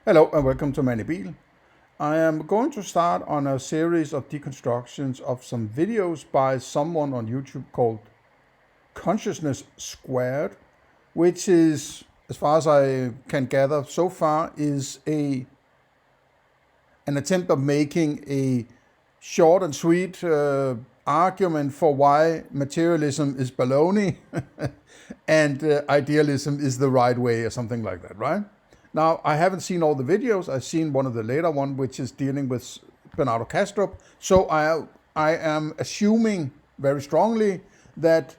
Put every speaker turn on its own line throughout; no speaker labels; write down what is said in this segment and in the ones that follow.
Hello and welcome to Manibil. I am going to start on a series of deconstructions of some videos by someone on YouTube called Consciousness Squared, which is, as far as I can gather so far, is an attempt of making a short and sweet argument for why materialism is baloney and idealism is the right way, or something like that, right? Now, I haven't seen all the videos. I've seen one of the later one, which is dealing with Bernardo Kastrup. So I am assuming very strongly that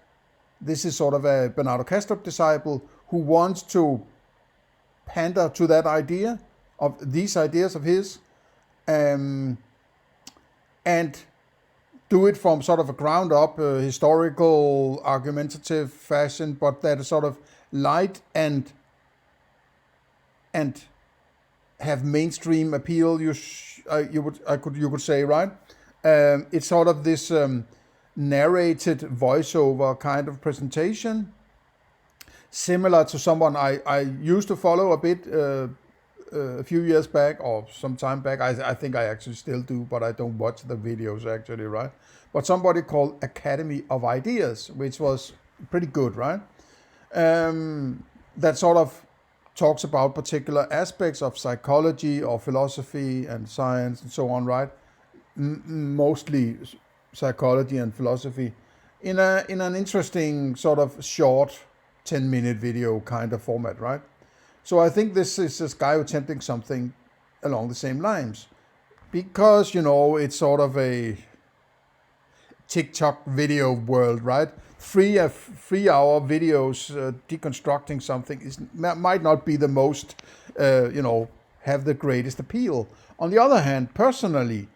this is sort of a Bernardo Kastrup disciple who wants to pander to that idea, of these ideas of his, and do it from sort of a ground up, historical, argumentative fashion, but that is sort of light and have mainstream appeal. You could say, right? It's sort of this narrated voiceover kind of presentation, similar to someone I used to follow a bit a few years back or some time back. I think I actually still do, but I don't watch the videos actually, right? But somebody called Academy of Ideas, which was pretty good, right? That sort of talks about particular aspects of psychology or philosophy and science and so on, right? Mostly psychology and philosophy in an interesting sort of short 10-minute video kind of format, right? So I think this is this guy attempting something along the same lines, because it's sort of a TikTok video world, right? 3 hour videos deconstructing something might not be the most, have the greatest appeal. On the other hand, personally,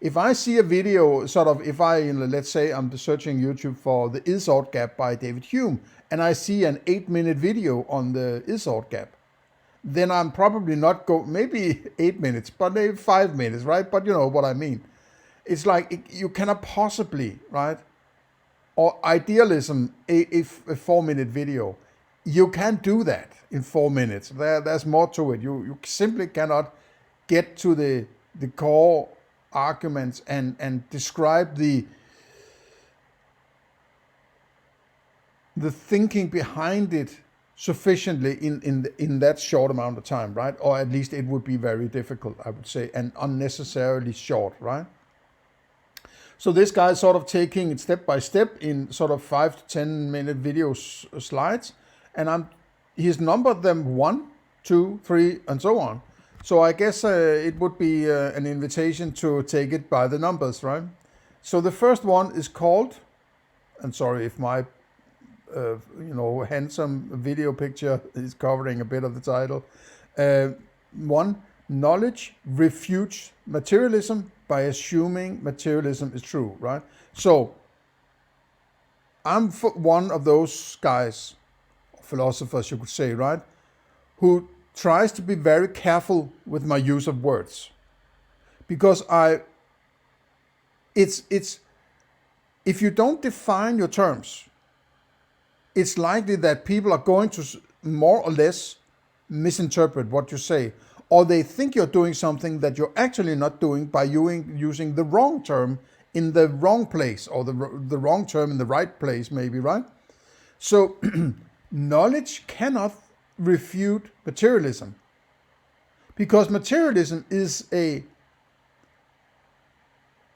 if I see a video, sort of, if I, let's say I'm searching YouTube for the Isort gap by David Hume, and I see an 8-minute video on the Isort gap, then I'm probably not maybe 8 minutes, but maybe 5 minutes, right? But you know what I mean. It's like you cannot possibly, right? Or idealism, a 4-minute video. You can't do that in 4 minutes. There's more to it. You simply cannot get to the core arguments and describe the thinking behind it sufficiently in that short amount of time, right? Or at least it would be very difficult, I would say, and unnecessarily short, right? So this guy is sort of taking it step by step in sort of 5 to 10 minute video slides, and he's numbered them 1, 2, 3, and so on. So I guess it would be an invitation to take it by the numbers, right? So the first one is called, and sorry if my handsome video picture is covering a bit of the title. 1, knowledge refutes materialism by assuming materialism is true, right? So I'm one of those guys, philosophers you could say, right, who tries to be very careful with my use of words, because it's if you don't define your terms, it's likely that people are going to more or less misinterpret what you say, or they think you're doing something that you're actually not doing by using the wrong term in the wrong place, or the wrong term in the right place, maybe, right? So knowledge cannot refute materialism, because materialism is a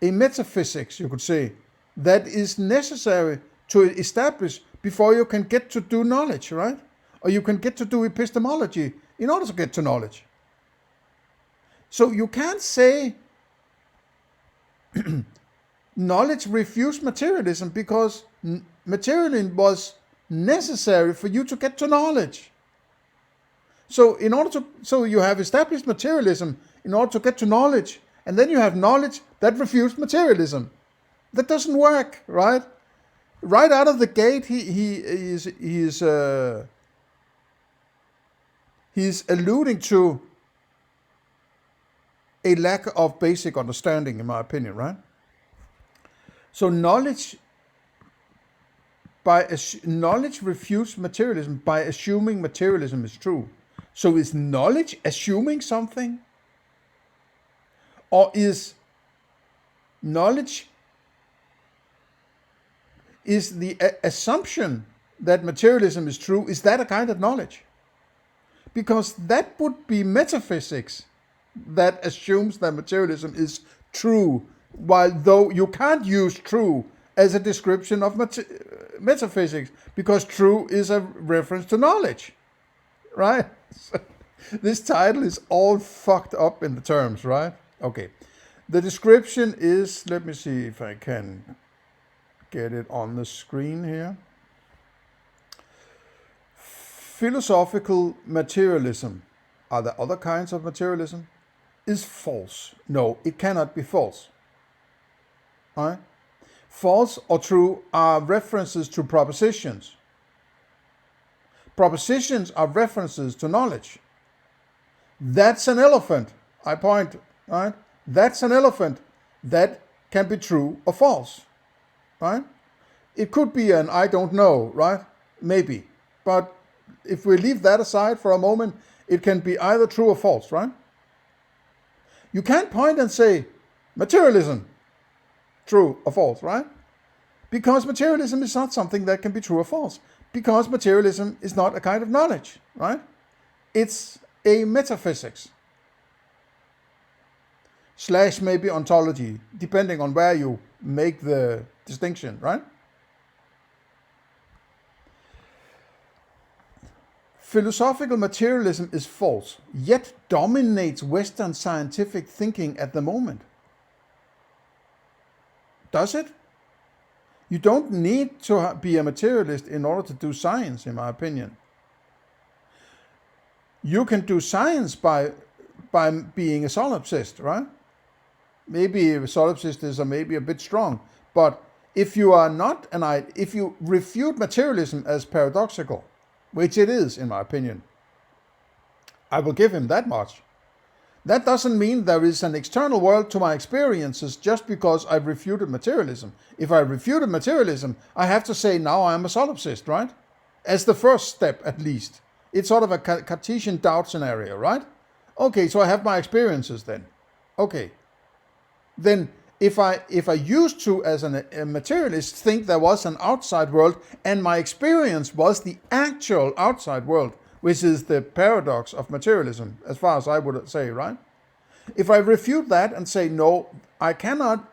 metaphysics, you could say, that is necessary to establish before you can get to do knowledge, right? Or you can get to do epistemology in order to get to knowledge. So you can't say knowledge refutes materialism, because materialism was necessary for you to get to knowledge. So so you have established materialism in order to get to knowledge, and then you have knowledge that refutes materialism. That doesn't work, right? Right out of the gate, he's alluding to a lack of basic understanding, in my opinion, right? So knowledge refutes materialism by assuming materialism is true. So is knowledge assuming something? Or is knowledge, is the assumption that materialism is true, is that a kind of knowledge? Because that would be metaphysics that assumes that materialism is true, while though you can't use true as a description of metaphysics, because true is a reference to knowledge, right? So this title is all fucked up in the terms, right? Okay. The description is, let me see if I can get it on the screen here. Philosophical materialism, are there other kinds of materialism, is false. No, it cannot be false. Right? False or true are references to propositions. Propositions are references to knowledge. That's an elephant, I point, right? That's an elephant. That can be true or false, right? It could be an I don't know, right? Maybe. But if we leave that aside for a moment, it can be either true or false, right? You can't point and say, materialism, true or false, right? Because materialism is not something that can be true or false. Because materialism is not a kind of knowledge, right? It's a metaphysics. / maybe ontology, depending on where you make the distinction, right? Philosophical materialism is false, yet dominates Western scientific thinking at the moment. Does it? You don't need to be a materialist in order to do science, in my opinion. You can do science by being a solipsist, right? Maybe a solipsist are maybe a bit strong, but if you are not if you refute materialism as paradoxical, which it is, in my opinion, I will give him that much. That doesn't mean there is an external world to my experiences just because I've refuted materialism. If I refuted materialism, I have to say now I'm a solipsist, right? As the first step, at least. It's sort of a Cartesian doubt scenario, right? Okay, so I have my experiences then. Okay. Then if I used to, as a materialist, think there was an outside world and my experience was the actual outside world, which is the paradox of materialism, as far as I would say, right? If I refute that and say, no, I cannot,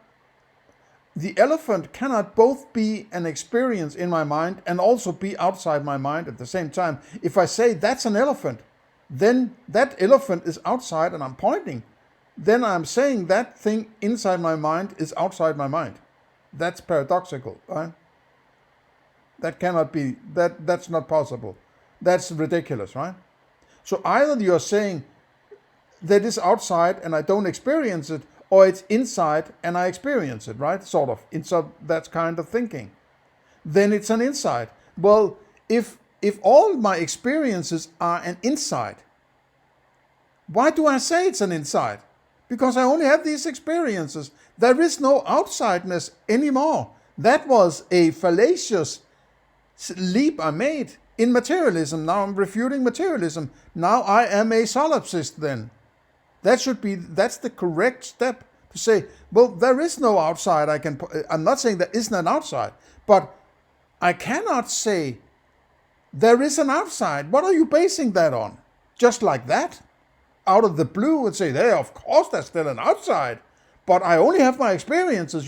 the elephant cannot both be an experience in my mind and also be outside my mind at the same time. If I say that's an elephant, then that elephant is outside and I'm pointing. Then I'm saying that thing inside my mind is outside my mind. That's paradoxical, right? That cannot be, that's not possible. That's ridiculous, right? So either you're saying that is outside and I don't experience it, or it's inside and I experience it, right? Sort of. So that's kind of thinking. Then it's an inside. Well, if all my experiences are an inside, why do I say it's an inside? Because I only have these experiences. There is no outsideness anymore. That was a fallacious leap I made in materialism. Now I'm refuting materialism. Now I am a solipsist then. That's the correct step to say, well, there is no outside. I'm not saying there isn't an outside, but I cannot say there is an outside. What are you basing that on? Just like that? Out of the blue and say, hey, of course there's still an outside, but I only have my experiences,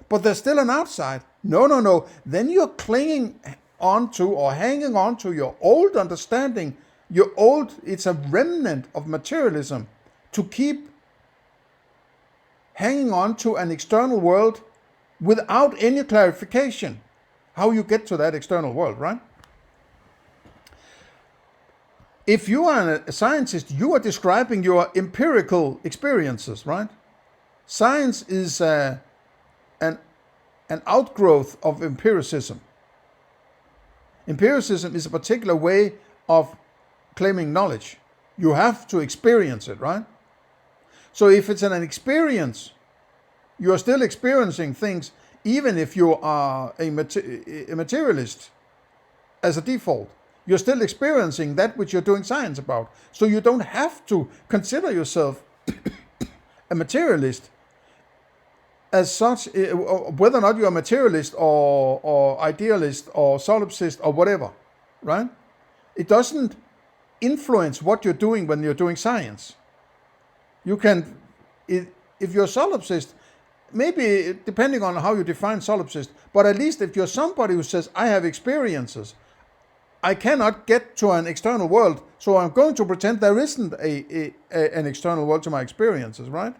but there's still an outside. No. Then you're clinging onto or hanging on to your old understanding, it's a remnant of materialism to keep hanging on to an external world without any clarification how you get to that external world, right? If you are a scientist, you are describing your empirical experiences, right? Science is an outgrowth of empiricism. Empiricism is a particular way of claiming knowledge. You have to experience it, right? So if it's an experience, you are still experiencing things, even if you are a materialist as a default. You're still experiencing that which you're doing science about. So you don't have to consider yourself a materialist as such, whether or not you're a materialist or idealist or solipsist or whatever, right? It doesn't influence what you're doing when you're doing science. You can, if you're a solipsist, maybe depending on how you define solipsist, but at least if you're somebody who says, I have experiences, I cannot get to an external world, so I'm going to pretend there isn't an external world to my experiences, right?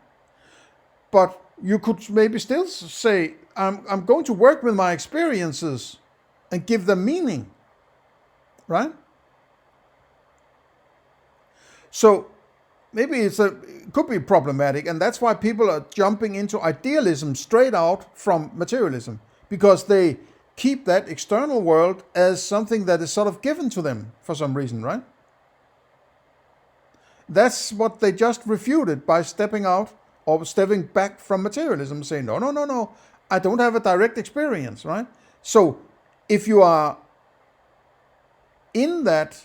But you could maybe still say, I'm going to work with my experiences and give them meaning, right? So maybe it could be problematic, and that's why people are jumping into idealism straight out from materialism, because they keep that external world as something that is sort of given to them for some reason, right? That's what they just refuted by stepping out or stepping back from materialism, saying, no, I don't have a direct experience, right? So if you are in that,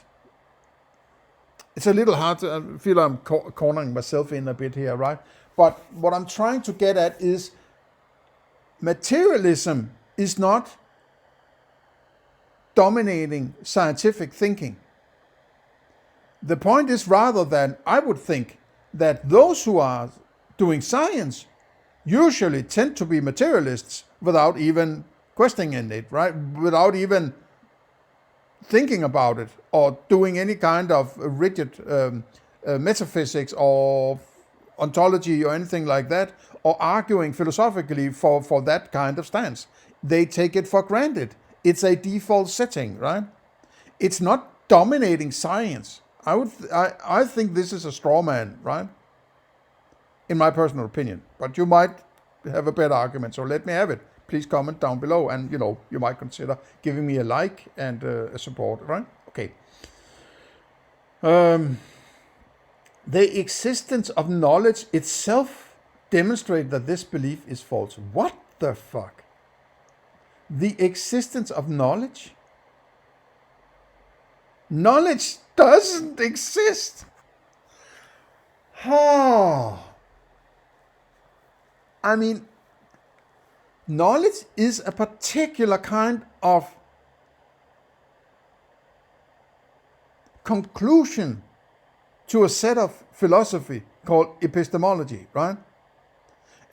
it's a little hard to, I feel I'm cornering myself in a bit here, right? But what I'm trying to get at is materialism is not dominating scientific thinking. The point is rather that I would think that those who are doing science usually tend to be materialists without even questioning it, right? Without even thinking about it or doing any kind of rigid metaphysics or ontology or anything like that, or arguing philosophically for that kind of stance. They take it for granted. It's a default setting, right? It's not dominating science. I think this is a straw man, right? In my personal opinion. But you might have a better argument, so let me have it. Please comment down below, and you might consider giving me a like and a support, right? Okay. The existence of knowledge itself demonstrates that this belief is false. What the fuck? The existence of knowledge? Knowledge doesn't exist. Oh. I mean, knowledge is a particular kind of conclusion to a set of philosophy called epistemology, right?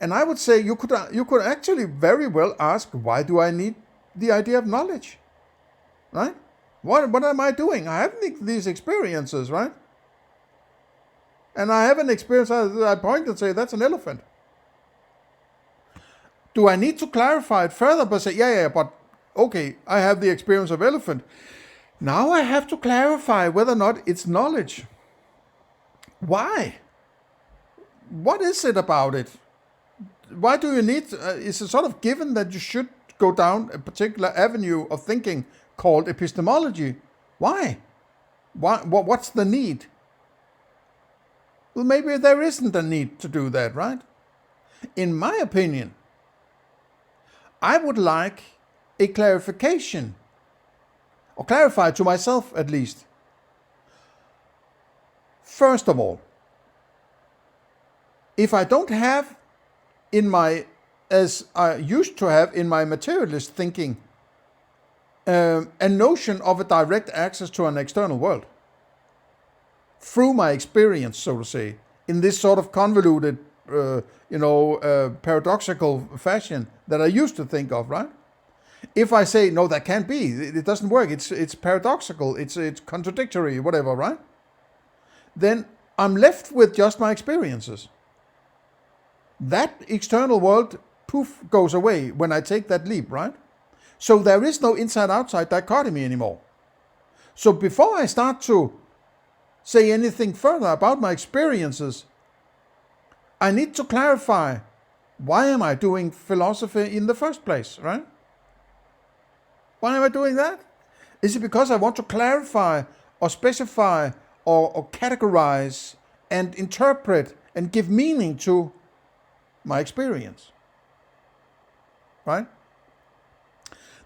And I would say you could actually very well ask, why do I need the idea of knowledge, right? What am I doing? I have these experiences, right? And I have an experience, I point and say, that's an elephant. Do I need to clarify it further by saying, yeah, but okay, I have the experience of elephant. Now I have to clarify whether or not it's knowledge. Why? What is it about it? Why do you need, is it sort of given that you should go down a particular avenue of thinking called epistemology? Why? What's the need? Well, maybe there isn't a need to do that, right? In my opinion, I would like a clarification, or clarify to myself at least. First of all, if I don't have as I used to have in my materialist thinking, a notion of a direct access to an external world, through my experience, so to say, in this sort of convoluted, paradoxical fashion that I used to think of, right? If I say, no, that can't be, it doesn't work, it's paradoxical, it's contradictory, whatever, right? Then I'm left with just my experiences. That external world, poof, goes away when I take that leap, right? So there is no inside-outside dichotomy anymore. So before I start to say anything further about my experiences, I need to clarify, why am I doing philosophy in the first place, right? Why am I doing that? Is it because I want to clarify or specify or categorize and interpret and give meaning to my experience, right?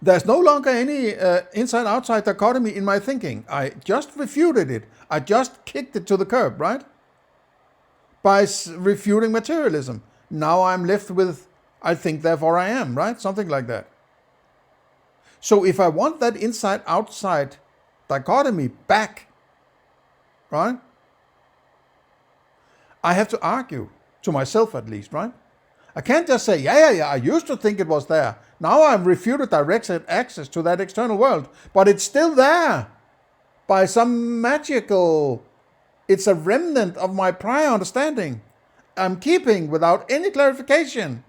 There's no longer any inside-outside dichotomy in my thinking. I just refuted it. I just kicked it to the curb, right? By refuting materialism. Now I'm left with, I think, therefore I am, right? Something like that. So if I want that inside-outside dichotomy back, right? I have to argue, to myself at least, right? I can't just say, yeah, I used to think it was there. Now I've refuted direct access to that external world, but it's still there by some magical, it's a remnant of my prior understanding I'm keeping without any clarification,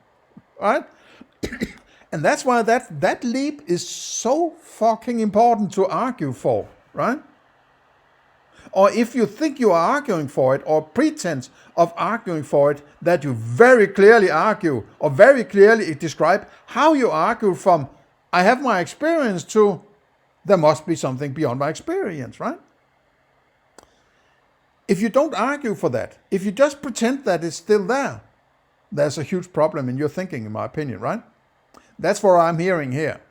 right? And that's why that leap is so fucking important to argue for, right? Or if you think you are arguing for it, or pretense of arguing for it, that you very clearly argue, or very clearly describe how you argue from, I have my experience, to, there must be something beyond my experience, right? If you don't argue for that, if you just pretend that it's still there, there's a huge problem in your thinking, in my opinion, right? That's what I'm hearing here.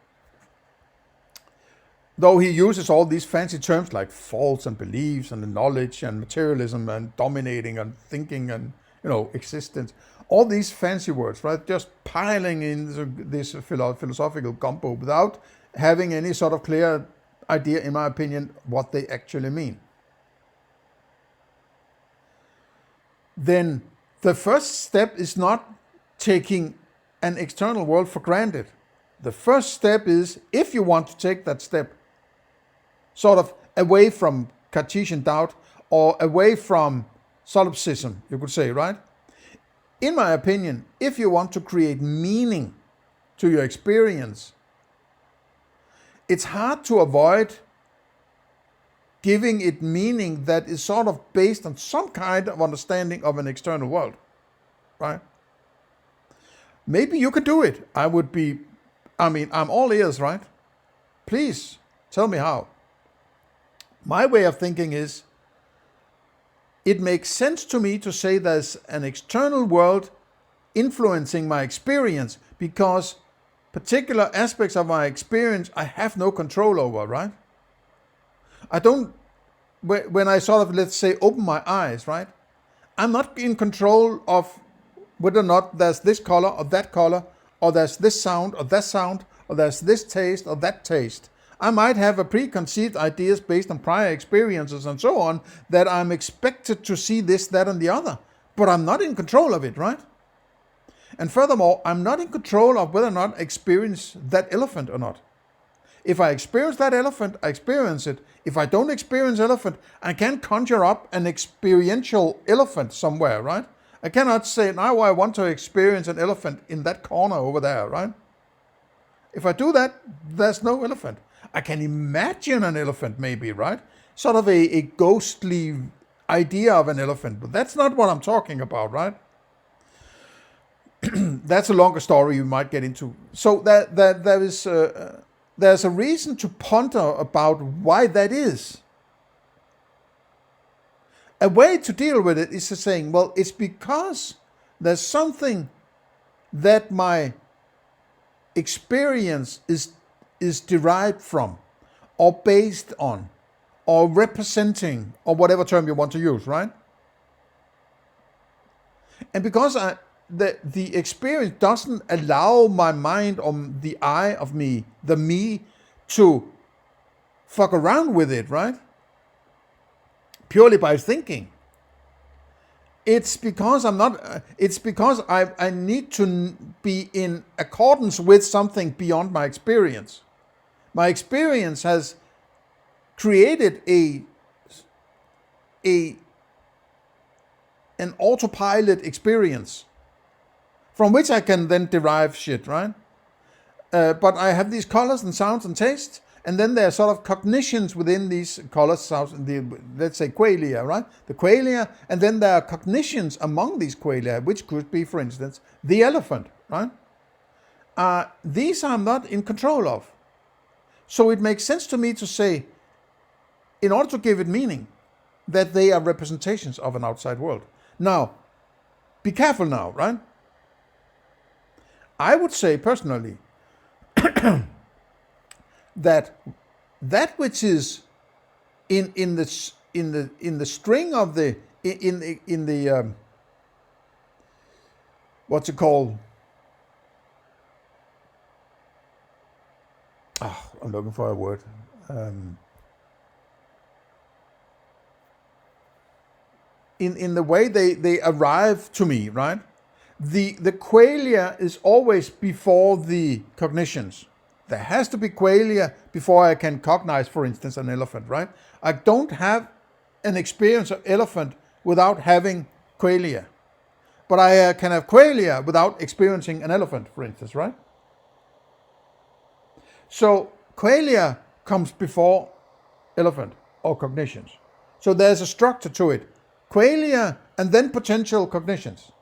Though he uses all these fancy terms like faults and beliefs and knowledge and materialism and dominating and thinking and, existence, all these fancy words, right? Just piling in this philosophical gumbo without having any sort of clear idea, in my opinion, what they actually mean. Then the first step is not taking an external world for granted. The first step is, if you want to take that step, sort of away from Cartesian doubt, or away from solipsism, you could say, right? In my opinion, if you want to create meaning to your experience, it's hard to avoid giving it meaning that is sort of based on some kind of understanding of an external world, right? Maybe you could do it. I'm all ears, right? Please tell me how. My way of thinking is, it makes sense to me to say there's an external world influencing my experience, because particular aspects of my experience I have no control over, right? I don't, when I sort of, let's say, open my eyes, right? I'm not in control of whether or not there's this color or that color, or there's this sound or that sound, or there's this taste or that taste. I might have a preconceived ideas based on prior experiences and so on, that I'm expected to see this, that, and the other. But I'm not in control of it, right? And furthermore, I'm not in control of whether or not I experience that elephant or not. If I experience that elephant, I experience it. If I don't experience elephant, I can't conjure up an experiential elephant somewhere, right? I cannot say, now I want to experience an elephant in that corner over there, right? If I do that, there's no elephant. I can imagine an elephant maybe, right? Sort of a ghostly idea of an elephant, but that's not what I'm talking about, right? That's a longer story you might get into. So there's a reason to ponder about why that is. A way to deal with it is to saying, well, it's because there's something that my experience is derived from, or based on, or representing, or whatever term you want to use, right? And because the experience doesn't allow my mind, or the I of me, the me, to fuck around with it, right? Purely by thinking. It's because I need to be in accordance with something beyond my experience. My experience has created an autopilot experience from which I can then derive shit, right? But I have these colors and sounds and tastes, and then there are sort of cognitions within these colors, sounds, let's say qualia, right? The qualia, and then there are cognitions among these qualia, which could be, for instance, the elephant, right? These I'm not in control of. So it makes sense to me to say, in order to give it meaning, that they are representations of an outside world. Now, be careful now, right? I would say personally that which is in the string of the in the what's it called? I'm looking for a word. In the way they arrive to me, right? The qualia is always before the cognitions. There has to be qualia before I can cognize, for instance, an elephant, right? I don't have an experience of elephant without having qualia. But I can have qualia without experiencing an elephant, for instance, right? So qualia comes before elephant or cognitions. So there's a structure to it. Qualia and then potential cognitions.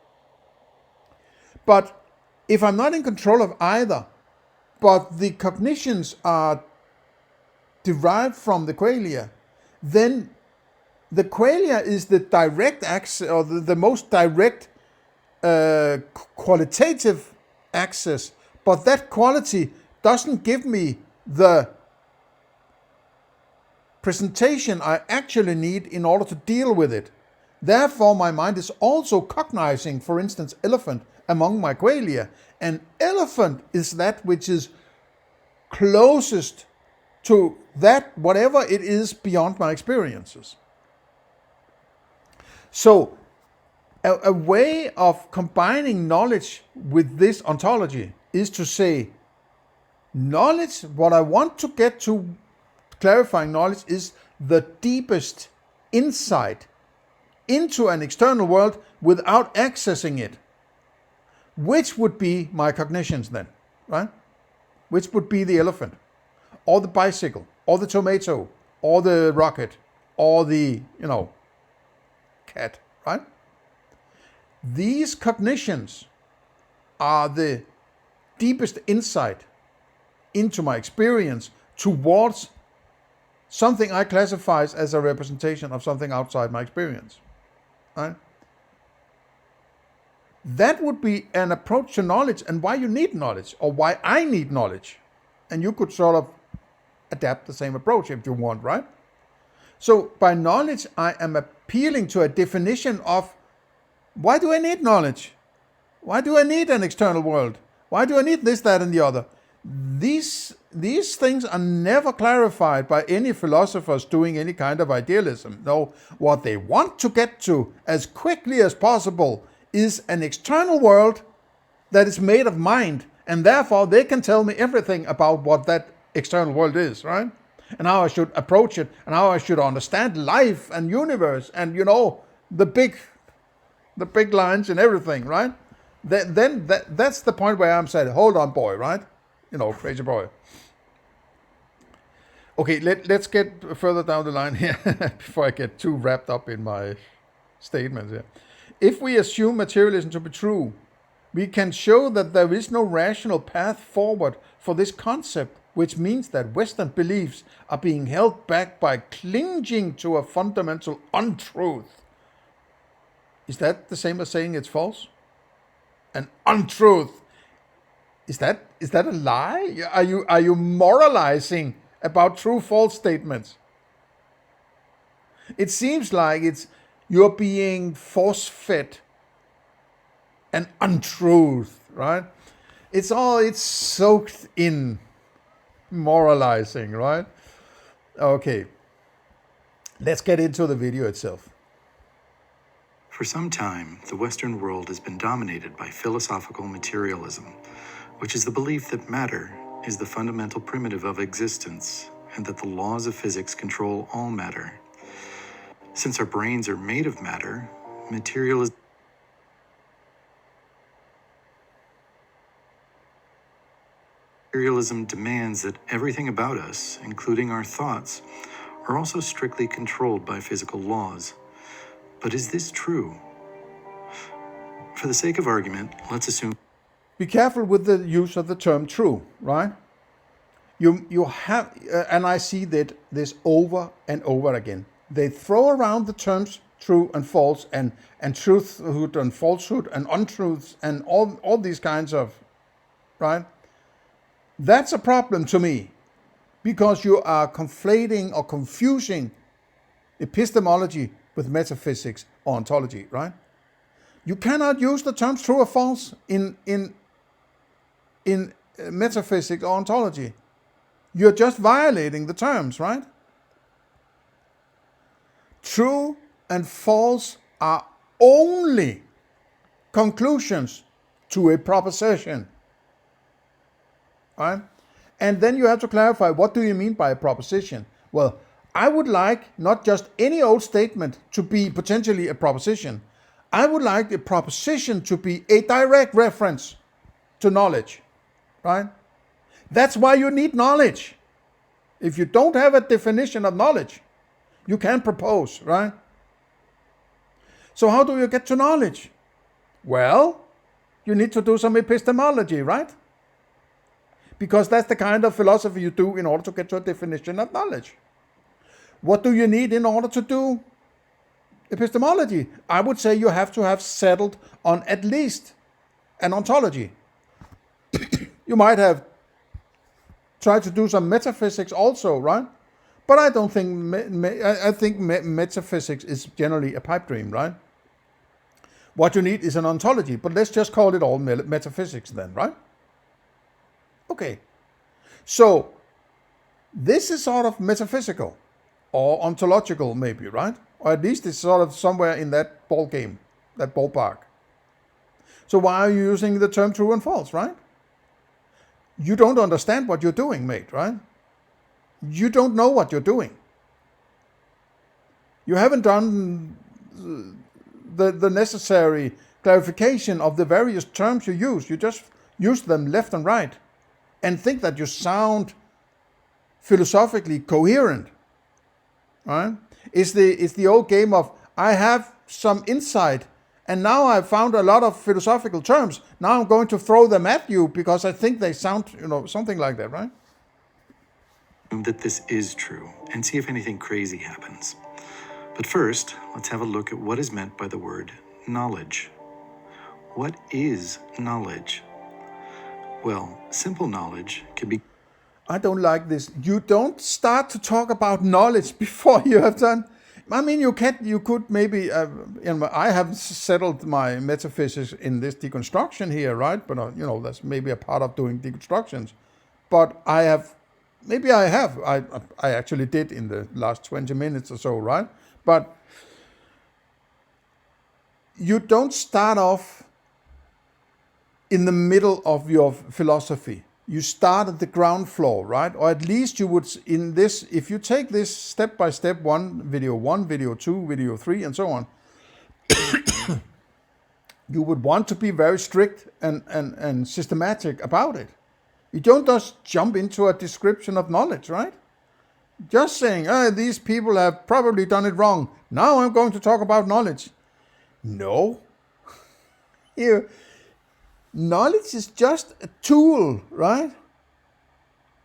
But if I'm not in control of either, but the cognitions are derived from the qualia, then the qualia is the direct access, or the most direct qualitative access, but that quality doesn't give me the presentation I actually need in order to deal with it. Therefore, my mind is also cognizing, for instance, elephant among my qualia. And elephant is that which is closest to that, whatever it is beyond my experiences. So, a way of combining knowledge with this ontology is to say, knowledge, what I want to get to clarifying knowledge, is the deepest insight into an external world without accessing it. Which would be my cognitions then, right? Which would be the elephant, or the bicycle, or the tomato, or the rocket, or the, cat, right? These cognitions are the deepest insight into my experience towards something I classify as a representation of something outside my experience, right? That would be an approach to knowledge and why you need knowledge, or why I need knowledge. And you could sort of adapt the same approach if you want, right? So by knowledge, I am appealing to a definition of why do I need knowledge? Why do I need an external world? Why do I need this, that, and the other? These things are never clarified by any philosophers doing any kind of idealism. No, what they want to get to as quickly as possible is an external world that is made of mind, and therefore they can tell me everything about what that external world is, right? And how I should approach it, and how I should understand life and universe, and the big lines and everything, right? Then that's the point where I'm saying, hold on, boy, right? Crazy boy. Okay, let's get further down the line here before I get too wrapped up in my statements here. If we assume materialism to be true, we can show that there is no rational path forward for this concept, which means that Western beliefs are being held back by clinging to a fundamental untruth. Is that the same as saying it's false? An untruth. Is that a lie? Are you moralizing about true-false statements? It seems like you're being force-fed an untruth, right? It's soaked in moralizing, right? Okay, let's get into the video itself.
For some time, the Western world has been dominated by philosophical materialism, which is the belief that matter is the fundamental primitive of existence and that the laws of physics control all matter. Since our brains are made of matter, materialism demands that everything about us, including our thoughts, are also strictly controlled by physical laws. But is this true? For the sake of argument, let's assume...
Be careful with the use of the term true, right? You have, and I see that this over and over again. They throw around the terms true and false, and truthhood and falsehood and untruths and all these kinds of, right? That's a problem to me, because you are conflating or confusing epistemology with metaphysics or ontology, right? You cannot use the terms true or false in metaphysics or ontology. You're just violating the terms, right? True and false are only conclusions to a proposition, right? And then you have to clarify, what do you mean by a proposition? Well, I would like not just any old statement to be potentially a proposition. I would like the proposition to be a direct reference to knowledge, right? That's why you need knowledge. If you don't have a definition of knowledge, you can't propose, right? So how do you get to knowledge? Well, you need to do some epistemology, right? Because that's the kind of philosophy you do in order to get to a definition of knowledge. What do you need in order to do epistemology? I would say you have to have settled on at least an ontology. You might have tried to do some metaphysics also, right? But I don't think, I think metaphysics is generally a pipe dream, right? What you need is an ontology, but let's just call it all metaphysics then, right? Okay. So, this is sort of metaphysical, or ontological maybe, right? Or at least it's sort of somewhere in that ball game, that ballpark. So why are you using the term true and false, right? You don't understand what you're doing, mate, right? You don't know what you're doing. You haven't done the necessary clarification of the various terms you use. You just use them left and right and think that you sound philosophically coherent, right? It's the old game of, I have some insight and now I've found a lot of philosophical terms. Now I'm going to throw them at you because I think they sound, something like that, right?
That this is true and see if anything crazy happens. But first, let's have a look at what is meant by the word knowledge. What is knowledge? Well, simple knowledge can be...
I don't like this. You don't start to talk about knowledge before you have done... I mean, you could maybe... I have settled my metaphysics in this deconstruction here, right? But, that's maybe a part of doing deconstructions. But I have... Maybe I have. I actually did in the last 20 minutes or so, right? But you don't start off in the middle of your philosophy. You start at the ground floor, right? Or at least you would, in this, if you take this step by step, video 2, video 3, and so on, you would want to be very strict and systematic about it. You don't just jump into a description of knowledge, right? Just saying, these people have probably done it wrong. Now I'm going to talk about knowledge. No. Knowledge is just a tool, right?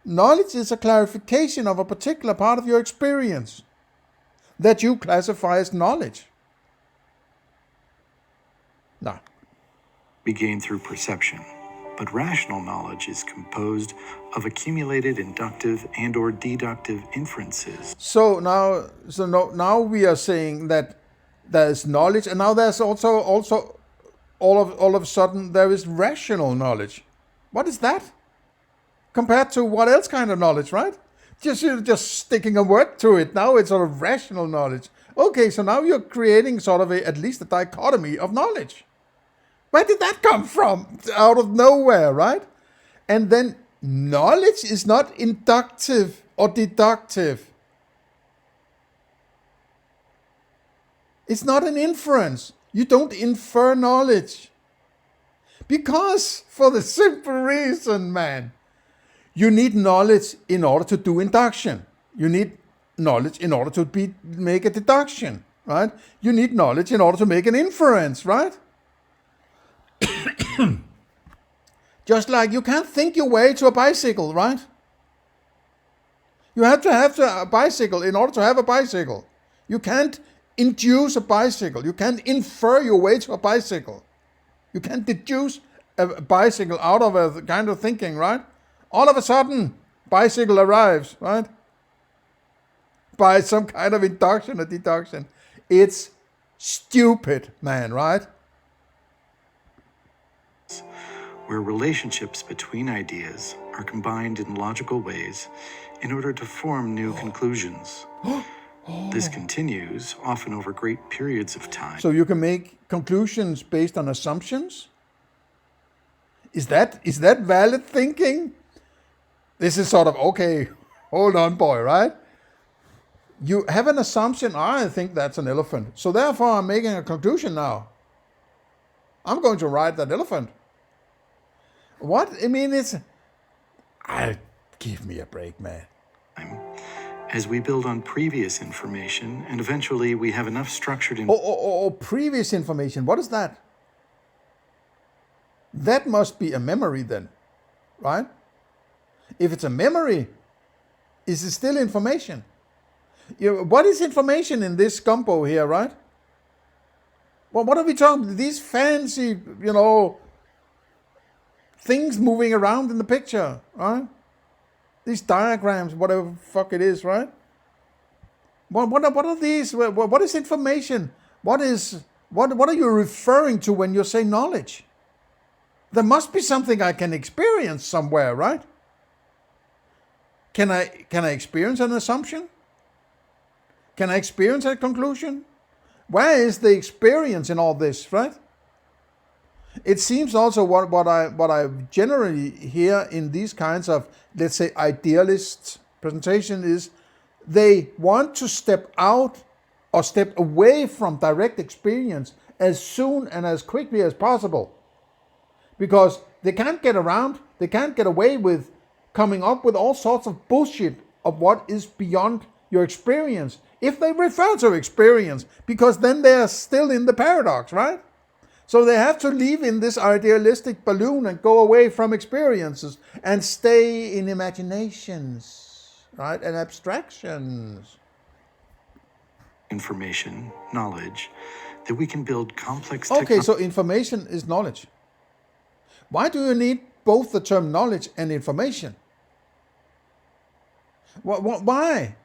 Knowledge is a clarification of a particular part of your experience that you classify as knowledge. No.
be gained through perception, but rational knowledge is composed of accumulated inductive and or deductive inferences.
So now we are saying that there's knowledge, and now there's also all of a sudden there is rational knowledge. What is that? Compared to what else kind of knowledge, right? Just sticking a word to it. Now it's sort of rational knowledge. Okay, so now you're creating sort of at least a dichotomy of knowledge. Where did that come from? Out of nowhere, right? And then knowledge is not inductive or deductive. It's not an inference. You don't infer knowledge. Because, for the simple reason, man, you need knowledge in order to do induction. You need knowledge in order to make a deduction, right? You need knowledge in order to make an inference, right? Just like you can't think your way to a bicycle, right? You have to have a bicycle in order to have a bicycle. You can't induce a bicycle. You can't infer your way to a bicycle. You can't deduce a bicycle out of a kind of thinking, right? All of a sudden, bicycle arrives, right? By some kind of induction or deduction. It's stupid, man, right?
Where relationships between ideas are combined in logical ways in order to form new conclusions. This continues, often over great periods of time.
So you can make conclusions based on assumptions? Is that valid thinking? This is sort of, okay, hold on, boy, right? You have an assumption, I think that's an elephant. So therefore I'm making a conclusion now. I'm going to ride that elephant. What? I mean, give me a break, man.
As we build on previous information, and eventually we have enough structured
previous information. What is that? That must be a memory then, right? If it's a memory, is it still information? What is information in this gumbo here, right? Well, what are we talking about? These fancy, things moving around in the picture, right? These diagrams, whatever the fuck it is, right? What are these? What is information? What are you referring to when you say knowledge? There must be something I can experience somewhere, right? Can I experience an assumption? Can I experience a conclusion? Where is the experience in all this, right? It seems also what I generally hear in these kinds of, let's say, idealist presentation is they want to step out or step away from direct experience as soon and as quickly as possible. Because they can't get away with coming up with all sorts of bullshit of what is beyond your experience. If they refer to experience, because then they are still in the paradox, right? So they have to live in this idealistic balloon and go away from experiences and stay in imaginations, right? And abstractions.
Information, knowledge, that we can build complex
Okay, so information is knowledge. Why do you need both the term knowledge and information? Why?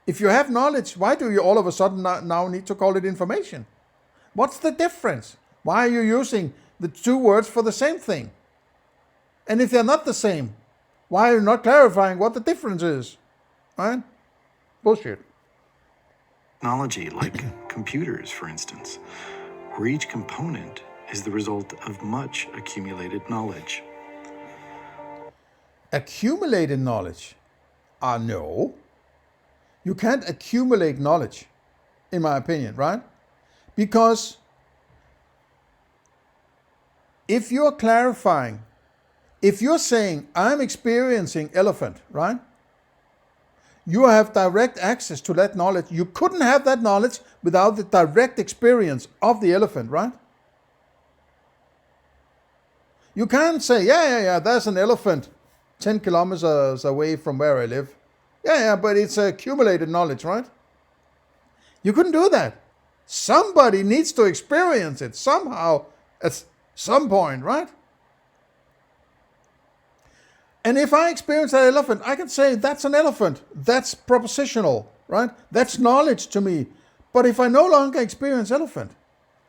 If you have knowledge, why do you all of a sudden now need to call it information? What's the difference? Why are you using the two words for the same thing? And if they're not the same, why are you not clarifying what the difference is? Right? Bullshit.
Technology, like computers, for instance, where each component is the result of much accumulated knowledge.
Accumulated knowledge? No. You can't accumulate knowledge, in my opinion, right? Because if you're clarifying, if you're saying, I'm experiencing elephant, right? You have direct access to that knowledge. You couldn't have that knowledge without the direct experience of the elephant, right? You can't say, yeah, there's an elephant 10 kilometers away from where I live. Yeah, but it's accumulated knowledge, right? You couldn't do that. Somebody needs to experience it somehow at some point, right? And if I experience that elephant, I can say that's an elephant. That's propositional, right? That's knowledge to me. But if I no longer experience elephant,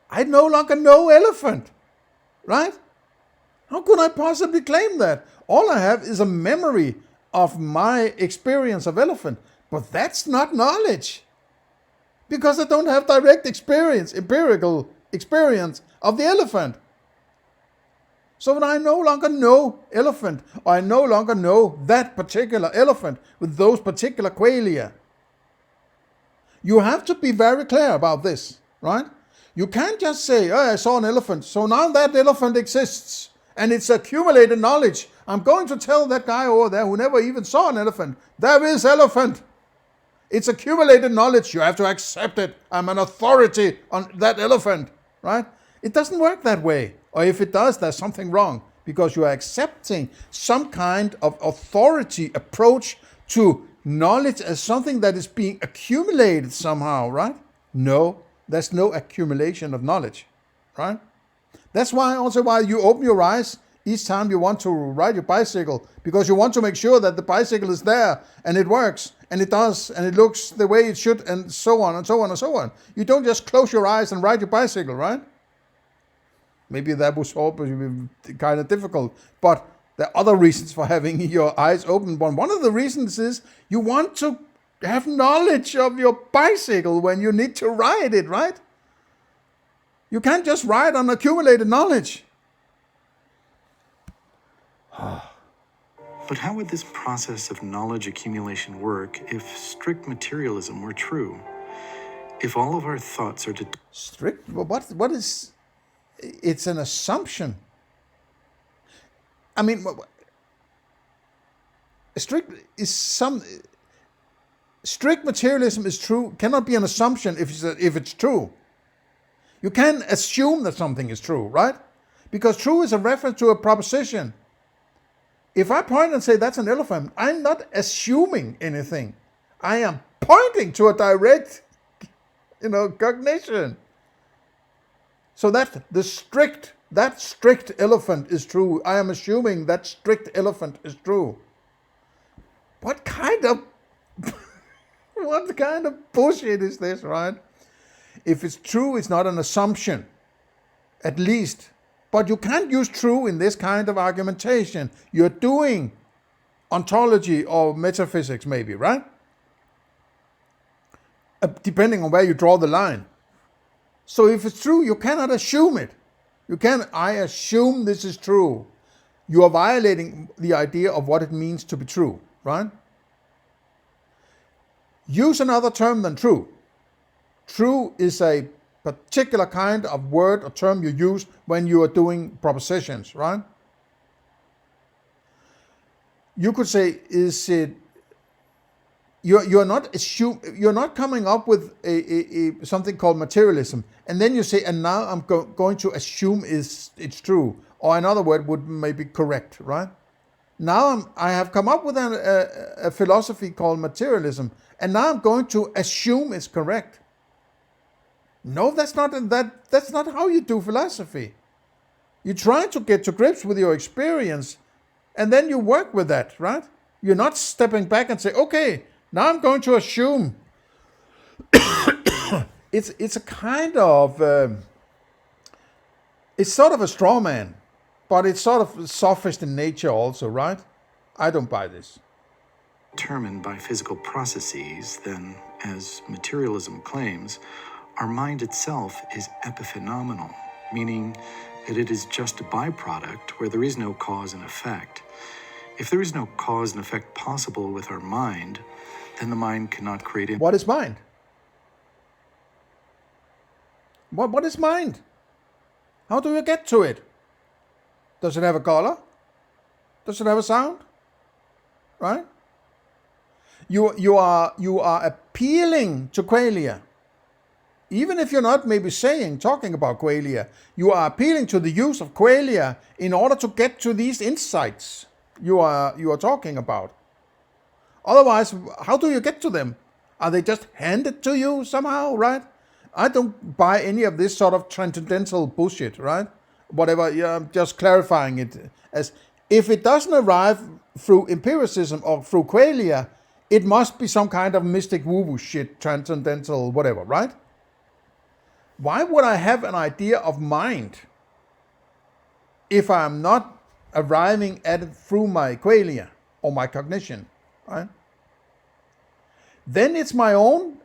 I no longer know elephant, right? How could I possibly claim that? All I have is a memory of my experience of elephant. But that's not knowledge. Because I don't have direct experience, empirical experience of the elephant. So when I no longer know elephant, or I no longer know that particular elephant with those particular qualia, you have to be very clear about this, right? You can't just say, oh, I saw an elephant, so now that elephant exists, and it's accumulated knowledge. I'm going to tell that guy over there who never even saw an elephant, there is elephant. It's accumulated knowledge. You have to accept it. I'm an authority on that elephant, right? It doesn't work that way. Or if it does, there's something wrong, because you are accepting some kind of authority approach to knowledge as something that is being accumulated somehow, right? No, there's no accumulation of knowledge, right? That's why you open your eyes each time you want to ride your bicycle, because you want to make sure that the bicycle is there and it works and it does and it looks the way it should, and so on and so on and so on. You don't just close your eyes and ride your bicycle, right? Maybe that was kind of difficult, but there are other reasons for having your eyes open. One of the reasons is you want to have knowledge of your bicycle when you need to ride it, right? You can't just ride on accumulated knowledge.
But how would this process of knowledge accumulation work if strict materialism were true? If all of our thoughts are
Strict? Well, what is... It's an assumption. I mean, strict materialism is true, cannot be an assumption if it's true. You can't assume that something is true, right? Because true is a reference to a proposition. If I point and say that's an elephant, I'm not assuming anything. I am pointing to a direct, cognition. So that strict elephant is true. I am assuming that strict elephant is true. What kind of bullshit is this, right? If it's true, it's not an assumption, at least. But you can't use true in this kind of argumentation. You're doing ontology or metaphysics, maybe, right? Depending on where you draw the line. So if it's true, you cannot assume it. I assume this is true. You are violating the idea of what it means to be true, right? Use another term than true. True is a particular kind of word or term you use when you are doing propositions, right? You could say, is it... You're not coming up with a something called materialism, and then you say, and now I'm going to assume it's true, or another word would maybe correct, right? Now I have come up with a philosophy called materialism, and now I'm going to assume it's correct. No, that's not how you do philosophy. You try to get to grips with your experience, and then you work with that, right? You're not stepping back and say, okay, now I'm going to assume. It's a kind of, it's sort of a straw man, but it's sort of sophist in nature also, right? I don't buy this.
Determined by physical processes, then, as materialism claims, our mind itself is epiphenomenal, meaning that it is just a byproduct where there is no cause and effect. If there is no cause and effect possible with our mind, then the mind cannot create it.
What is mind? What is mind? How do you get to it? Does it have a color? Does it have a sound? Right? You are appealing to qualia. Even if you're not maybe talking about qualia, you are appealing to the use of qualia in order to get to these insights you are talking about. Otherwise, how do you get to them? Are they just handed to you somehow, right? I don't buy any of this sort of transcendental bullshit, right? Whatever, I'm just clarifying it as if it doesn't arrive through empiricism or through qualia, it must be some kind of mystic woo-woo shit, transcendental, whatever, right? Why would I have an idea of mind if I'm not arriving at it through my qualia or my cognition, right? Then it's my own,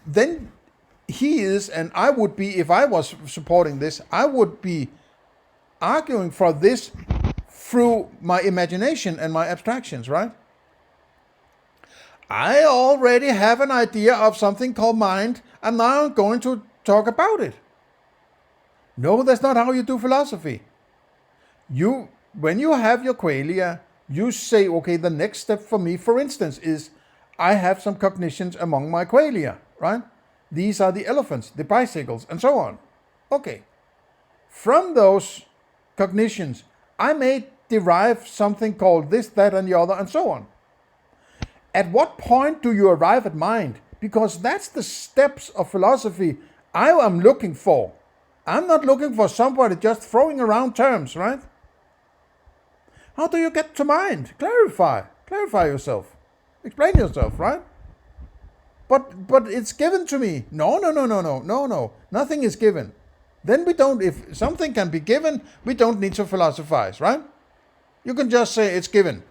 then he is, and I would be, if I was supporting this, I would be arguing for this through my imagination and my abstractions, right? I already have an idea of something called mind, and now I'm going to talk about it. No, that's not how you do philosophy. When you have your qualia, you say, okay, the next step for me, for instance, is I have some cognitions among my qualia, right? These are the elephants, the bicycles, and so on. Okay. From those cognitions, I may derive something called this, that, and the other, and so on. At what point do you arrive at mind? Because that's the steps of philosophy I am looking for. I'm not looking for somebody just throwing around terms, right? How do you get to mind? Clarify yourself. Explain yourself, right? But it's given to me. No. Nothing is given. Then we don't, if something can be given, we don't need to philosophize, right? You can just say it's given.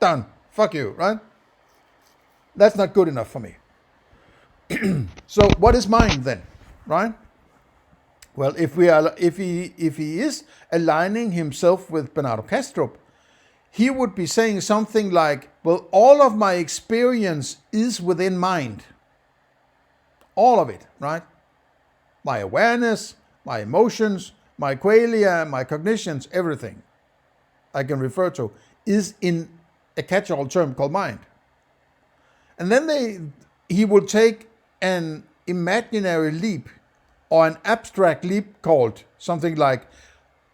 Done. Fuck you, right? That's not good enough for me. So what is mind then, right? Well, if he is aligning himself with Bernardo Kastrup, he would be saying something like, well, all of my experience is within mind. All of it, right? My awareness, my emotions, my qualia, my cognitions, everything I can refer to is in a catch-all term called mind. And then he will take an imaginary leap or an abstract leap called something like,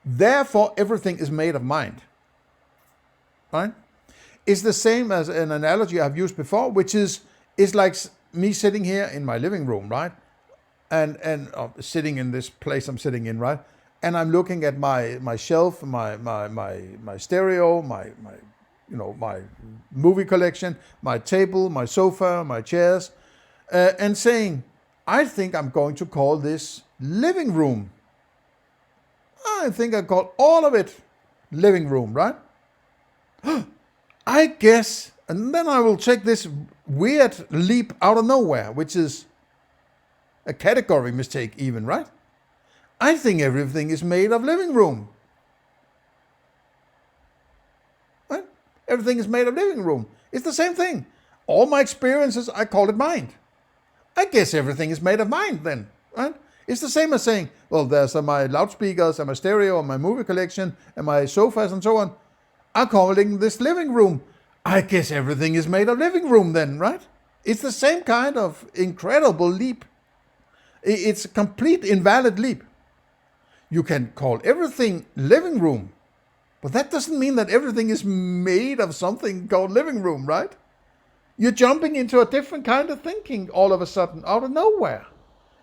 therefore everything is made of mind. Right? It's the same as an analogy I've used before, which is like me sitting here in my living room, right? And sitting in this place I'm sitting in, right? And I'm looking at my shelf, my stereo, my movie collection, my table, my sofa, my chairs, and saying, I think I'm going to call this living room. I think I call all of it living room, right? I guess, and then I will take this weird leap out of nowhere, which is a category mistake even, right? I think everything is made of living room. Right? Everything is made of living room. It's the same thing. All my experiences, I call it mind. I guess everything is made of mind then, right? It's the same as saying, well, there's my loudspeakers and my stereo and my movie collection and my sofas and so on. I'm calling this living room. I guess everything is made of living room then, right? It's the same kind of incredible leap. It's a complete invalid leap. You can call everything living room, but that doesn't mean that everything is made of something called living room, right? You're jumping into a different kind of thinking all of a sudden, out of nowhere.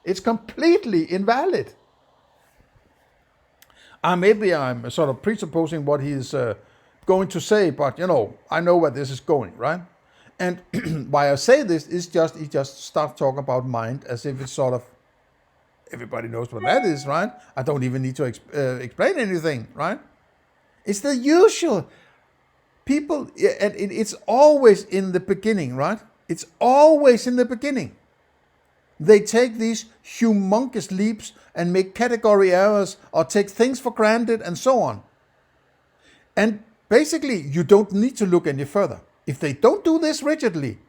It's completely invalid. Maybe I'm sort of presupposing what he's going to say, but I know where this is going, right? And why I say this is he just starts talking about mind as if it's sort of, everybody knows what that is, right? I don't even need to explain anything, right? It's the usual. People, and it's always in the beginning, right? It's always in the beginning. They take these humongous leaps and make category errors or take things for granted and so on. And basically, you don't need to look any further. If they don't do this rigidly,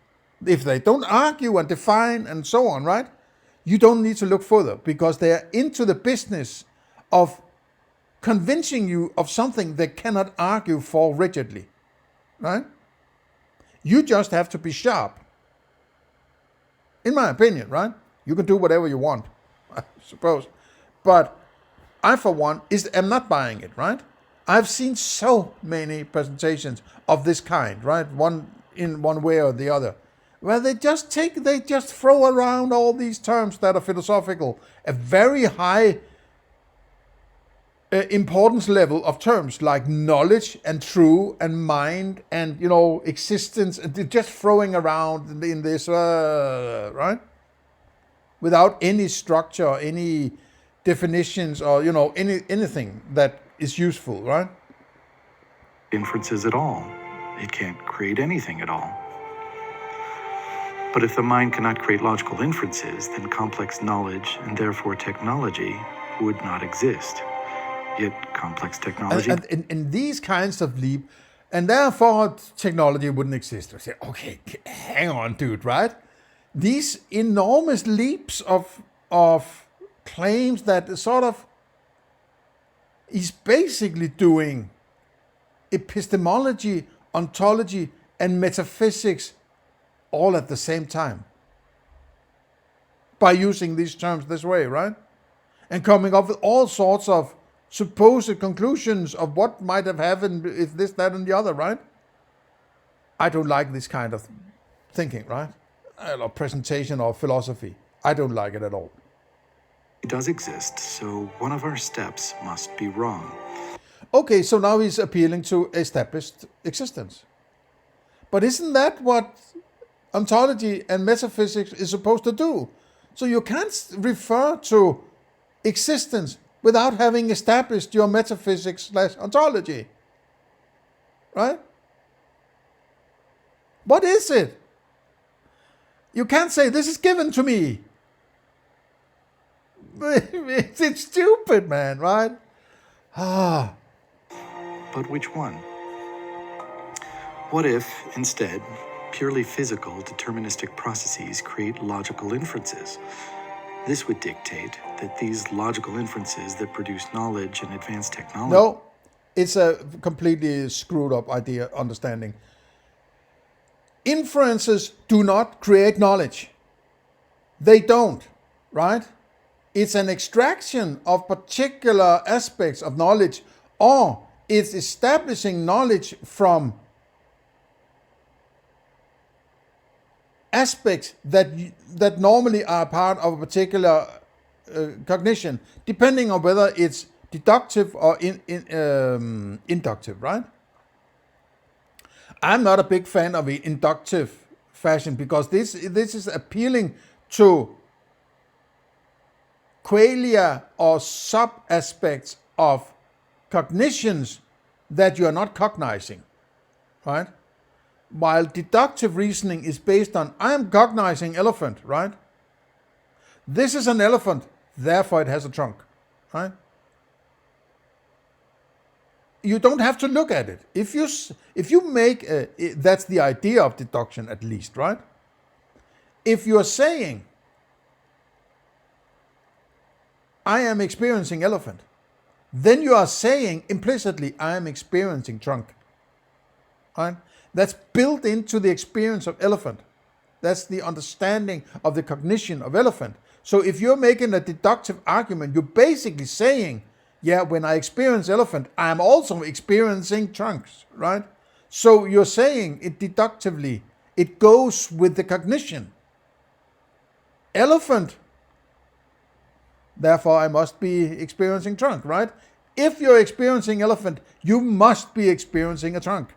if they don't argue and define and so on, right? You don't need to look further because they are into the business of convincing you of something they cannot argue for rigidly, right? You just have to be sharp. In my opinion, right? You can do whatever you want, I suppose. But I, for one, am not buying it, right? I've seen so many presentations of this kind, right? One in one way or the other, where they just throw around all these terms that are philosophical, a very high importance level of terms like knowledge and true and mind and existence, and they're just throwing around in this right, without any structure or any definitions or anything that is useful, right?
Inferences at all. It can't create anything at all. But if the mind cannot create logical inferences, then complex knowledge and therefore technology would not exist. Yet complex technology...
And these kinds of leap, and therefore technology wouldn't exist. I say, okay, hang on, dude, right? These enormous leaps of claims that sort of is basically doing epistemology, ontology, and metaphysics all at the same time by using these terms this way, right? And coming up with all sorts of supposed conclusions of what might have happened if this, that, and the other, right? I don't like this kind of thinking, right? Or presentation or philosophy. I don't like it at all.
It does exist, so one of our steps must be wrong.
Okay, so now he's appealing to established existence. But isn't that what ontology and metaphysics is supposed to do? So you can't refer to existence without having established your metaphysics/ontology. Right? What is it? You can't say, this is given to me. It's stupid, man, right?
But which one? What if, instead, purely physical, deterministic processes create logical inferences? This would dictate that these logical inferences that produce knowledge and advanced technology...
No, it's a completely screwed up understanding. Inferences do not create knowledge. They don't, right? It's an extraction of particular aspects of knowledge, or it's establishing knowledge from aspects that normally are part of a particular cognition, depending on whether it's deductive or inductive, right? I'm not a big fan of the inductive fashion because this is appealing to qualia or sub-aspects of cognitions that you are not cognizing, right? While deductive reasoning is based on, I am cognizing elephant, right? This is an elephant, therefore it has a trunk, right? You don't have to look at it. If you make, that's the idea of deduction at least, right? If you're saying, I am experiencing elephant, then you are saying implicitly, I am experiencing trunk, right? That's built into the experience of elephant. That's the understanding of the cognition of elephant. So if you're making a deductive argument, you're basically saying, yeah, when I experience elephant, I'm also experiencing trunks, right? So you're saying it deductively, it goes with the cognition. Elephant, therefore I must be experiencing trunk, right? If you're experiencing elephant, you must be experiencing a trunk.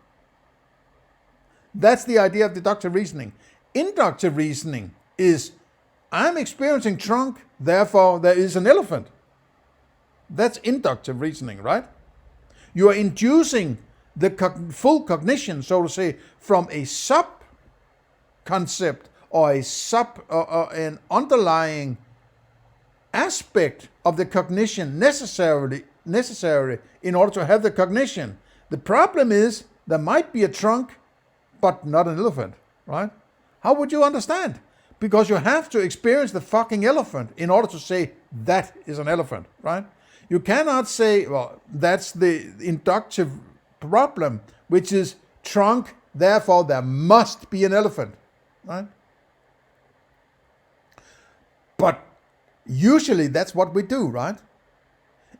That's the idea of deductive reasoning. Inductive reasoning is, I'm experiencing trunk, therefore there is an elephant. That's inductive reasoning, right? You are inducing the full cognition, so to say, from a sub-concept or an underlying aspect of the cognition necessary in order to have the cognition. The problem is there might be a trunk, but not an elephant, right? How would you understand? Because you have to experience the fucking elephant in order to say that is an elephant, right? You cannot say, well, that's the inductive problem, which is trunk, therefore there must be an elephant, right? But usually that's what we do, right?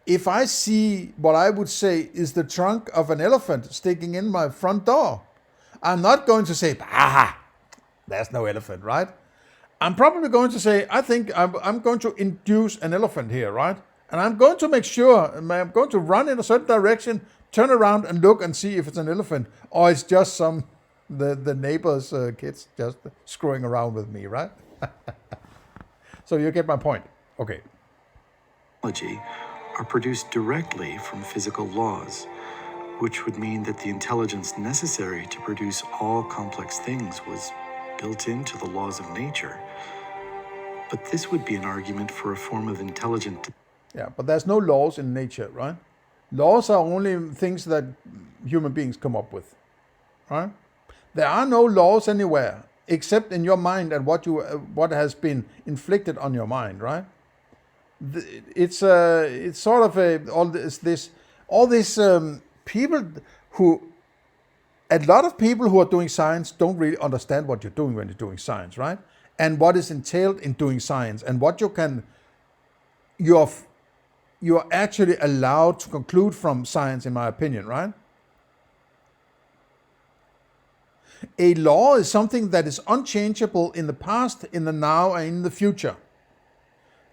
If I see what I would say is the trunk of an elephant sticking in my front door, I'm not going to say, aha, there's no elephant, right? I'm probably going to say, I think I'm going to induce an elephant here, right? And I'm going to make sure, I'm going to run in a certain direction, turn around and look and see if it's an elephant, or it's just the neighbor's kids just screwing around with me, right? So you get my point. Okay.
Technology are produced directly from physical laws, which would mean that the intelligence necessary to produce all complex things was built into the laws of nature. But this would be an argument for a form of intelligent...
Yeah, but there's no laws in nature, right? Laws are only things that human beings come up with, right? There are no laws anywhere except in your mind and what has been inflicted on your mind, right? It's sort of all this people who, a lot of people who are doing science don't really understand what you're doing when you're doing science, right? And what is entailed in doing science and what you're actually allowed to conclude from science, in my opinion, right? A law is something that is unchangeable in the past, in the now, and in the future.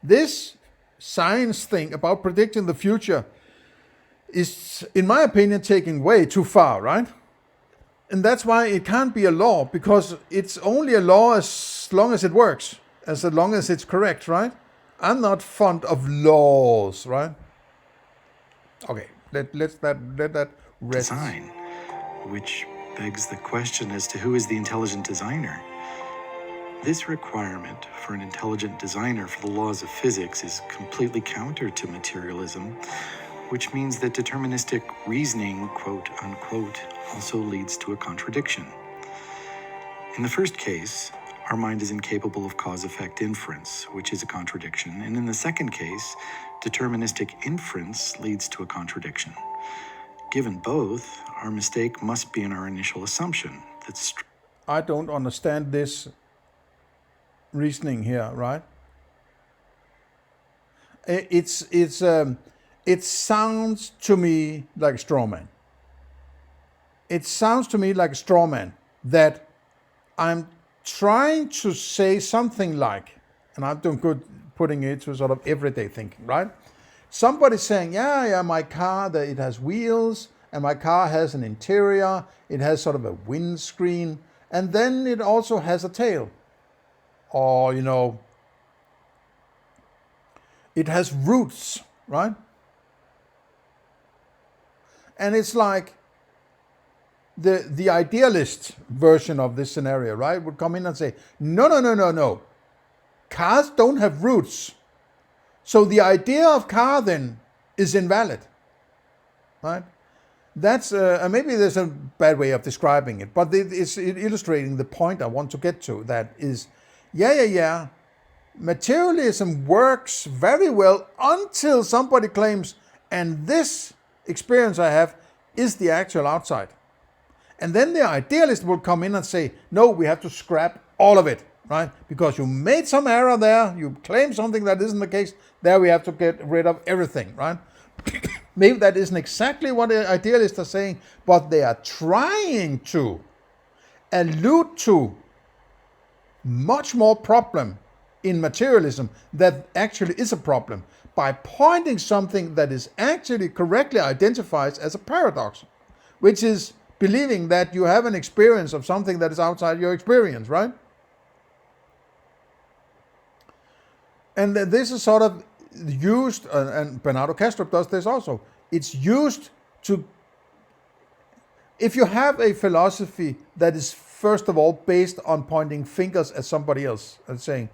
This science thing about predicting the future is, in my opinion, taking way too far, right? And that's why it can't be a law, because it's only a law as long as it works, as long as it's correct, right? I'm not fond of laws, right? Okay, let that rest.
Design, which begs the question as to who is the intelligent designer. This requirement for an intelligent designer for the laws of physics is completely counter to materialism, which means that deterministic reasoning, quote unquote, also leads to a contradiction. In the first case, our mind is incapable of cause-effect inference, which is a contradiction, and in the second case, deterministic inference leads to a contradiction. Given both, our mistake must be in our initial assumption that
I don't understand this reasoning here, right? It sounds to me like a straw man. It sounds to me like a straw man that I'm trying to say something like, and I'm doing good putting it to sort of everyday thinking, right? Somebody's saying, yeah, my car, it has wheels, and my car has an interior, it has sort of a windscreen, and then it also has a tail. Or, it has roots, right? And it's like the idealist version of this scenario, right, would come in and say, no. Cars don't have roots. So the idea of car then is invalid, right? That's maybe there's a bad way of describing it, but it's illustrating the point I want to get to. That is, yeah. Materialism works very well until somebody claims, and this experience I have is the actual outside. And then the idealist will come in and say, no, we have to scrap all of it, right? Because you made some error there, you claim something that isn't the case, there we have to get rid of everything, right? Maybe that isn't exactly what the idealists are saying, but they are trying to allude to much more problem in materialism that actually is a problem by pointing something that is actually correctly identified as a paradox, which is believing that you have an experience of something that is outside your experience, right? And this is sort of used, and Bernardo Kastrup does this also, it's used to, if you have a philosophy that is first of all based on pointing fingers at somebody else and saying,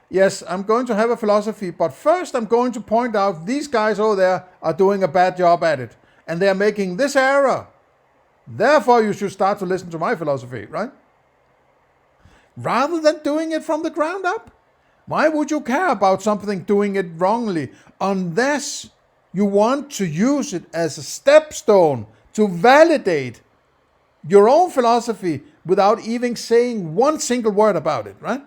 yes, I'm going to have a philosophy, but first I'm going to point out these guys over there are doing a bad job at it, and they're making this error. Therefore, you should start to listen to my philosophy, right? Rather than doing it from the ground up. Why would you care about something doing it wrongly unless you want to use it as a stepstone to validate your own philosophy without even saying one single word about it, right?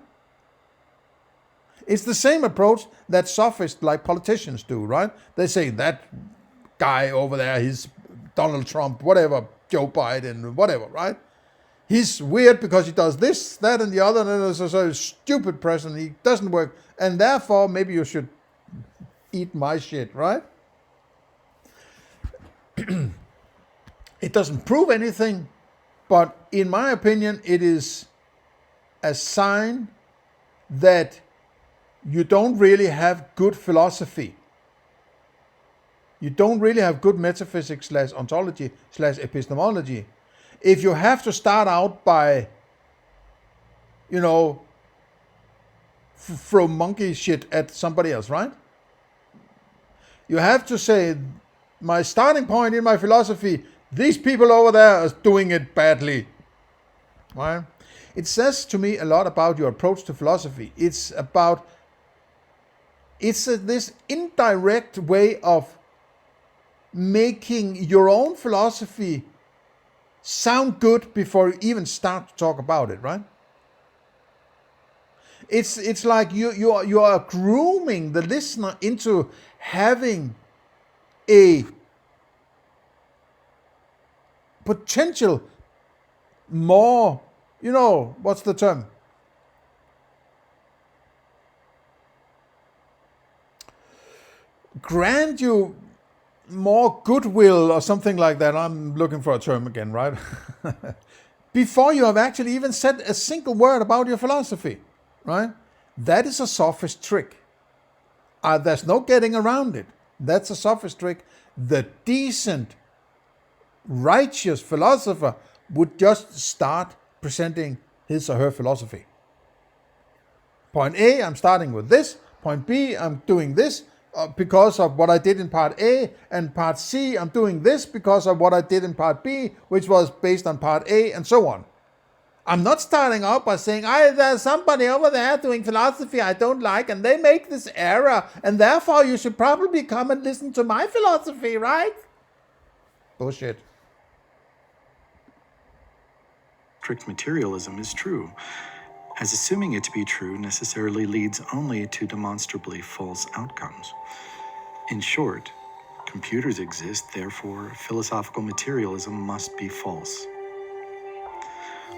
It's the same approach that sophists like politicians do, right? They say that guy over there, he's Donald Trump, whatever, Joe Biden, whatever, right? He's weird because he does this, that, and the other, and there's a stupid president, he doesn't work, and therefore maybe you should eat my shit, right? It doesn't prove anything, but in my opinion, it is a sign that you don't really have good philosophy. You don't really have good metaphysics / ontology / epistemology. If you have to start out by, throw monkey shit at somebody else, right? You have to say, my starting point in my philosophy, these people over there are doing it badly, right? It says to me a lot about your approach to philosophy. It's this indirect way of making your own philosophy sound good before you even start to talk about it, right? It's like you are grooming the listener into having a potential more, what's the term? more goodwill or something like that. I'm looking for a term again, right? Before you have actually even said a single word about your philosophy, right? That is a sophist trick. There's no getting around it. That's a sophist trick. The decent, righteous philosopher would just start presenting his or her philosophy. Point A, I'm starting with this. Point B, I'm doing this because of what I did in part A, and part C, I'm doing this because of what I did in part B, which was based on part A, and so on. I'm not starting out by saying, there's somebody over there doing philosophy I don't like, and they make this error, and therefore you should probably come and listen to my philosophy, right? Bullshit.
Strict materialism is true, as assuming it to be true necessarily leads only to demonstrably false outcomes. In short, computers exist, therefore philosophical materialism must be false.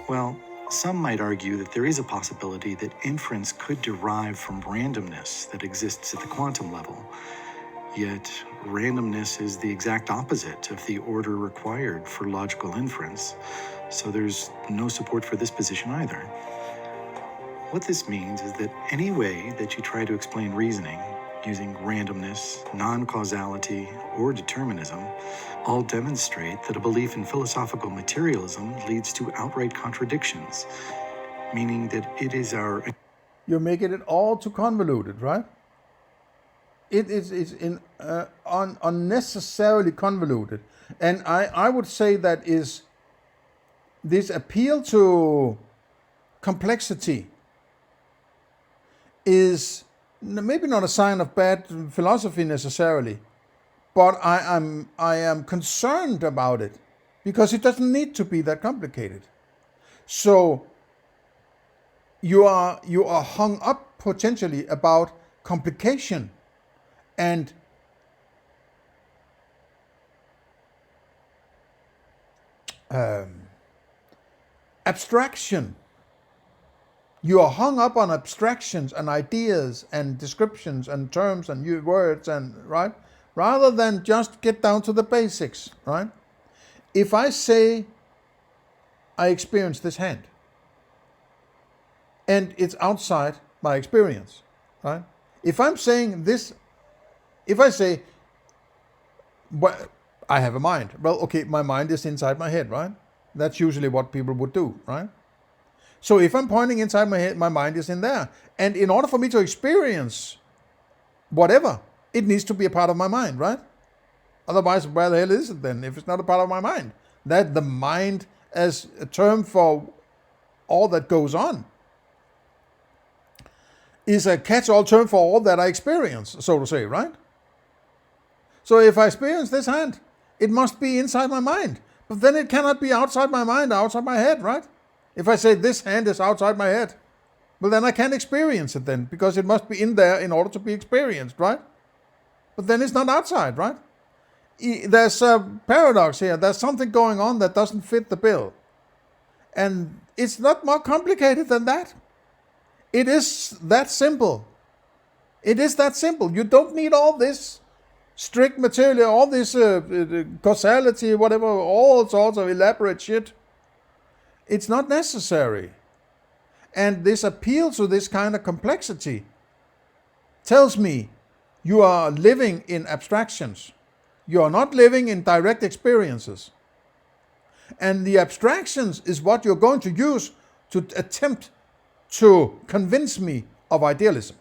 Well, some might argue that there is a possibility that inference could derive from randomness that exists at the quantum level. Yet, randomness is the exact opposite of the order required for logical inference, so there's no support for this position either. What this means is that any way that you try to explain reasoning, using randomness, non-causality, or determinism, all demonstrate that a belief in philosophical materialism leads to outright contradictions, meaning that it is our...
You're making it all too convoluted, right? It is unnecessarily convoluted. And I would say that is this appeal to complexity is maybe not a sign of bad philosophy necessarily, but I am concerned about it because it doesn't need to be that complicated. So you are hung up potentially about complication and abstraction. You are hung up on abstractions and ideas and descriptions and terms and new words, and right, rather than just get down to the basics, right? If I say I experience this hand and it's outside my experience, right? If I'm saying this, if I say, well, I have a mind. Well, okay, my mind is inside my head, right? That's usually what people would do, right? So if I'm pointing inside my head, my mind is in there. And in order for me to experience whatever, it needs to be a part of my mind, right? Otherwise, where the hell is it then if it's not a part of my mind? That the mind as a term for all that goes on is a catch-all term for all that I experience, so to say, right? So if I experience this hand, it must be inside my mind. But then it cannot be outside my mind, outside my head, right? If I say this hand is outside my head, well then I can't experience it then, because it must be in there in order to be experienced, right? But then it's not outside, right? There's a paradox here. There's something going on that doesn't fit the bill. And it's not more complicated than that. It is that simple. It is that simple. You don't need all this strict material, all this causality, whatever, all sorts of elaborate shit. It's not necessary. And this appeal to this kind of complexity tells me you are living in abstractions. You are not living in direct experiences. And the abstractions is what you're going to use to attempt to convince me of idealism.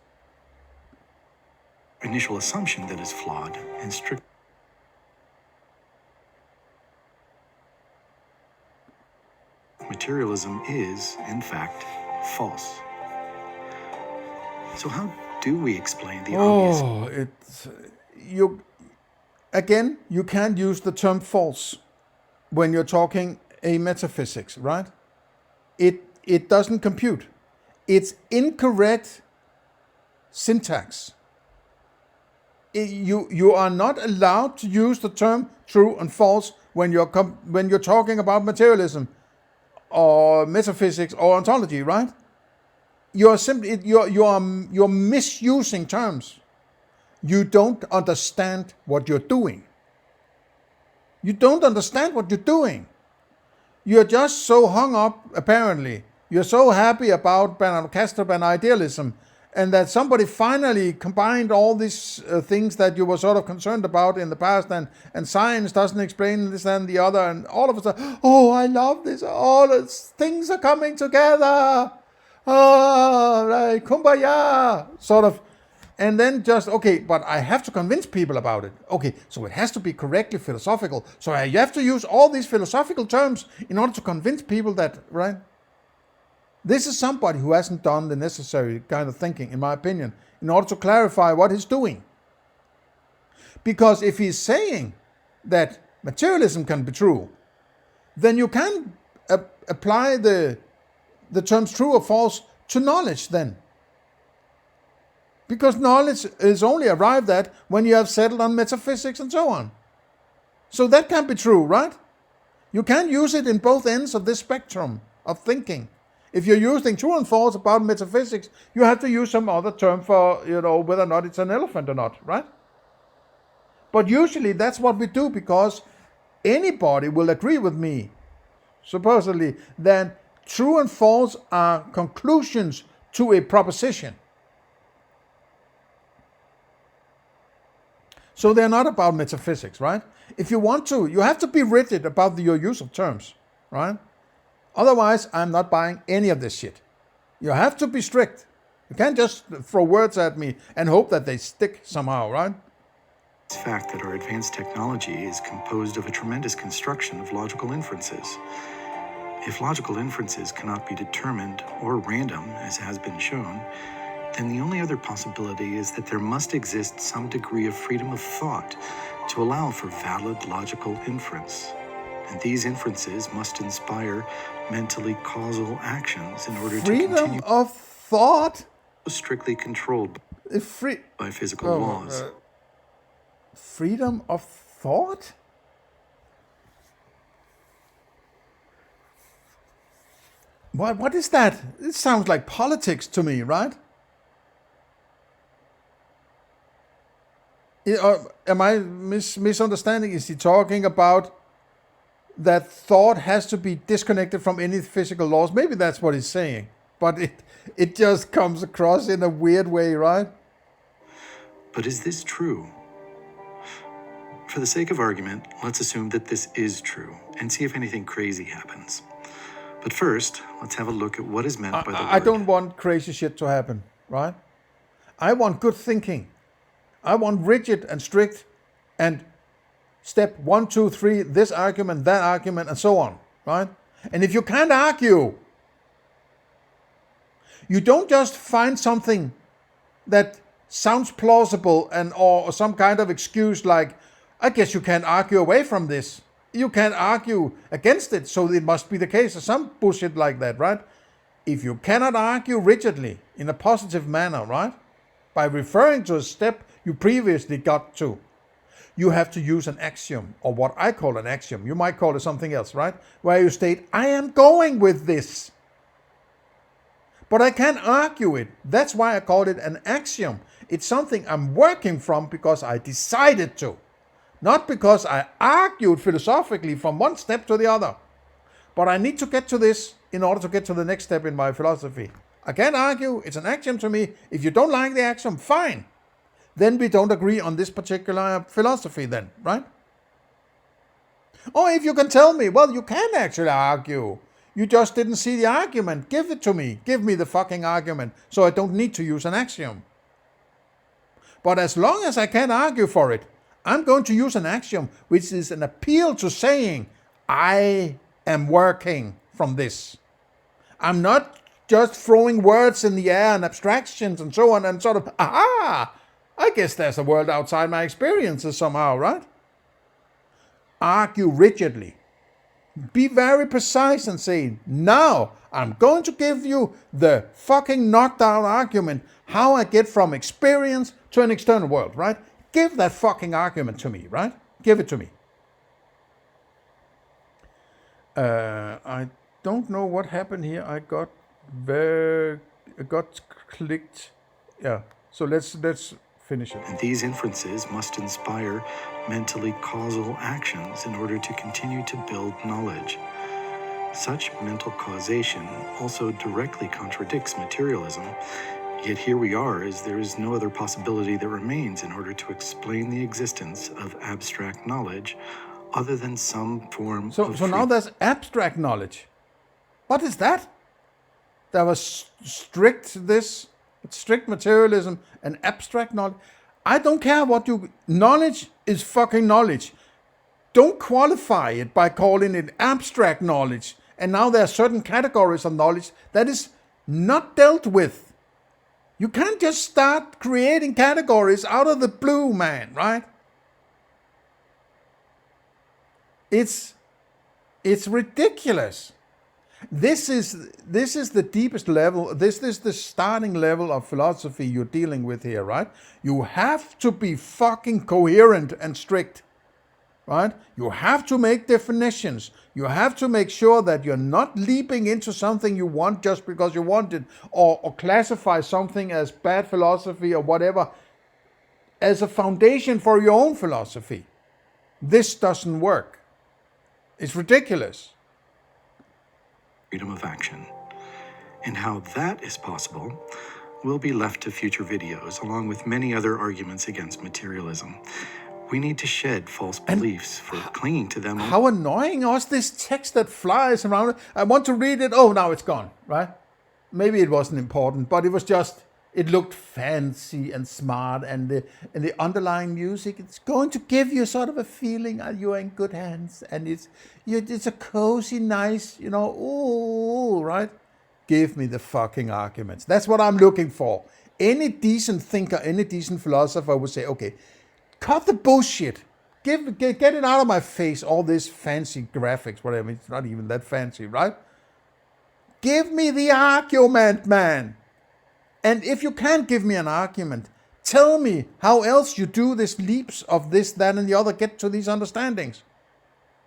Initial assumption that is flawed and strict. Materialism is, in fact, false. So how do we explain the obvious?
You can't use the term false when you're talking a metaphysics, right? It doesn't compute. It's incorrect syntax. You are not allowed to use the term true and false when you're talking about materialism or metaphysics or ontology, right? You're misusing terms. You don't understand what you're doing. You don't understand what you're doing. You're just so hung up, apparently. You're so happy about Bernardo Kastrup and idealism, and that somebody finally combined all these things that you were sort of concerned about in the past, and science doesn't explain this and the other, and all of a sudden, oh, I love this, all these things are coming together, oh, like kumbaya, sort of. And then just, okay, but I have to convince people about it. Okay, so it has to be correctly philosophical. So you have to use all these philosophical terms in order to convince people that, right? This is somebody who hasn't done the necessary kind of thinking, in my opinion, in order to clarify what he's doing. Because if he's saying that materialism can be true, then you can apply the terms true or false to knowledge then. Because knowledge is only arrived at when you have settled on metaphysics and so on. So that can be true, right? You can use it in both ends of this spectrum of thinking. If you're using true and false about metaphysics, you have to use some other term for, whether or not it's an elephant or not, right? But usually that's what we do, because anybody will agree with me, supposedly, that true and false are conclusions to a proposition. So they're not about metaphysics, right? If you want to, you have to be rigid about your use of terms, right? Otherwise, I'm not buying any of this shit. You have to be strict. You can't just throw words at me and hope that they stick somehow, right?
It's the fact that our advanced technology is composed of a tremendous construction of logical inferences. If logical inferences cannot be determined or random, as has been shown, then the only other possibility is that there must exist some degree of freedom of thought to allow for valid logical inference. And these inferences must inspire mentally causal actions in order to continue.
Freedom of thought?
Strictly controlled by physical laws.
Freedom of thought? What is that? It sounds like politics to me, right? Am I misunderstanding? Is he talking about that thought has to be disconnected from any physical laws? Maybe that's what he's saying, but it just comes across in a weird way, right?
But is this true? For the sake of argument, let's assume that this is true and see if anything crazy happens. But first, let's have a look at what is meant by the word.
I don't want crazy shit to happen, right? I want good thinking. I want rigid and strict and step 1, 2, 3, this argument, that argument, and so on, right? And if you can't argue, you don't just find something that sounds plausible or some kind of excuse like, I guess you can't argue away from this. You can't argue against it, so it must be the case, or some bullshit like that, right? If you cannot argue rigidly in a positive manner, right, by referring to a step you previously got to, you have to use an axiom, or what I call an axiom. You might call it something else, right? Where you state, I am going with this. But I can't argue it. That's why I call it an axiom. It's something I'm working from because I decided to. Not because I argued philosophically from one step to the other. But I need to get to this in order to get to the next step in my philosophy. I can't argue. It's an axiom to me. If you don't like the axiom, fine. Then we don't agree on this particular philosophy then, right? Or if you can tell me, well, you can actually argue. You just didn't see the argument. Give it to me. Give me the fucking argument so I don't need to use an axiom. But as long as I can't argue for it, I'm going to use an axiom which is an appeal to saying, I am working from this. I'm not just throwing words in the air and abstractions and so on and sort of, aha, I guess there's a world outside my experiences somehow, right? Argue rigidly. Be very precise and say, now I'm going to give you the fucking knockdown argument how I get from experience to an external world, right? Give that fucking argument to me, right? Give it to me. I don't know what happened here. I got clicked. Yeah. So let's Finish it.
And these inferences must inspire mentally causal actions in order to continue to build knowledge. Such mental causation also directly contradicts materialism, yet here we are, as there is no other possibility that remains in order to explain the existence of abstract knowledge other than some form
So
of
now there's abstract knowledge. What is that? There was strict materialism and abstract knowledge. I don't care what knowledge is fucking knowledge. Don't qualify it by calling it abstract knowledge. And now there are certain categories of knowledge that is not dealt with. You can't just start creating categories out of the blue, man, right? It's ridiculous. This is the deepest level. This is the starting level of philosophy you're dealing with here, right? You have to be fucking coherent and strict, right? You have to make definitions. You have to make sure that you're not leaping into something you want just because you want it, or classify something as bad philosophy or whatever as a foundation for your own philosophy. This doesn't work. It's ridiculous.
Freedom of action. And how that is possible will be left to future videos, along with many other arguments against materialism. We need to shed false beliefs for clinging to them.
How annoying was this text that flies around. I want to read it. Oh, now it's gone, right? Maybe it wasn't important, but it was just, it looked fancy and smart, and the underlying music, it's going to give you sort of a feeling you're in good hands, and it's a cozy, nice, ooh, right? Give me the fucking arguments. That's what I'm looking for. Any decent thinker, any decent philosopher would say, okay, cut the bullshit. Get it out of my face, all this fancy graphics, whatever. It's not even that fancy, right? Give me the argument, man. And if you can't give me an argument, tell me how else you do these leaps of this, that, and the other, get to these understandings.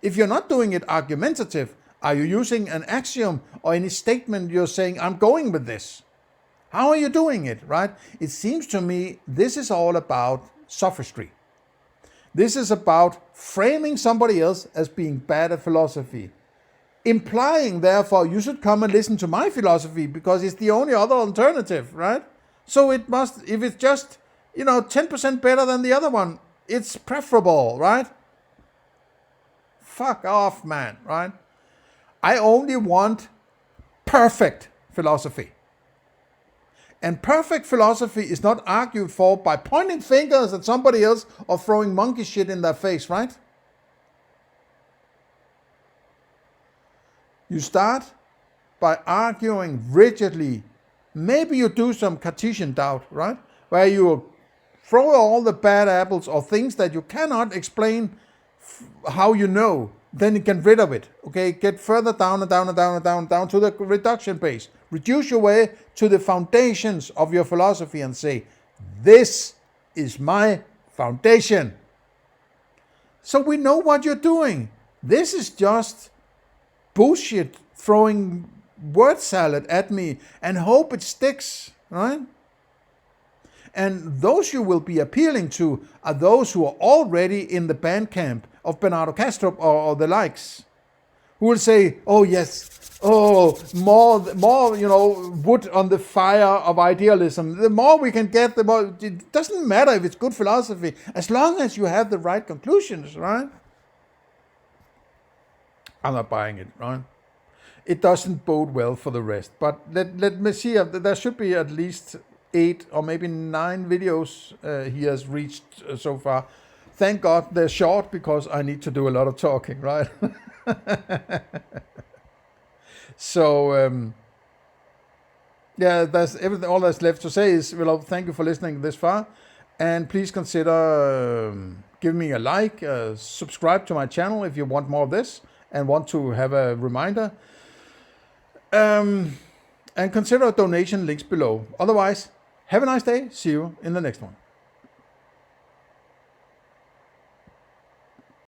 If you're not doing it argumentative, are you using an axiom or any statement you're saying, I'm going with this? How are you doing it, right? It seems to me this is all about sophistry. This is about framing somebody else as being bad at philosophy. Implying, therefore, you should come and listen to my philosophy because it's the only other alternative, right? So it must, if it's just, 10% better than the other one, it's preferable, right? Fuck off, man, right? I only want perfect philosophy. And perfect philosophy is not argued for by pointing fingers at somebody else or throwing monkey shit in their face, right? You start by arguing rigidly. Maybe you do some Cartesian doubt, right? Where you throw all the bad apples or things that you cannot explain how you know. Then you get rid of it. Okay, get further down and down and down and down and down to the reduction base. Reduce your way to the foundations of your philosophy and say, this is my foundation. So we know what you're doing. This is just bullshit throwing word salad at me and hope it sticks, right? And those you will be appealing to are those who are already in the band camp of Bernardo Kastrup or the likes, who will say, oh yes, oh, more, wood on the fire of idealism. The more we can get, the more, it doesn't matter if it's good philosophy, as long as you have the right conclusions, right? I'm not buying it, right? It doesn't bode well for the rest. But let me see, there should be at least 8 or maybe 9 videos he has reached so far. Thank God they're short because I need to do a lot of talking, right? So, that's everything. All that's left to say is, thank you for listening this far. And please consider giving me a like, subscribe to my channel if you want more of this and want to have a reminder. And consider donation links below. Otherwise, have a nice day. See you in the next one.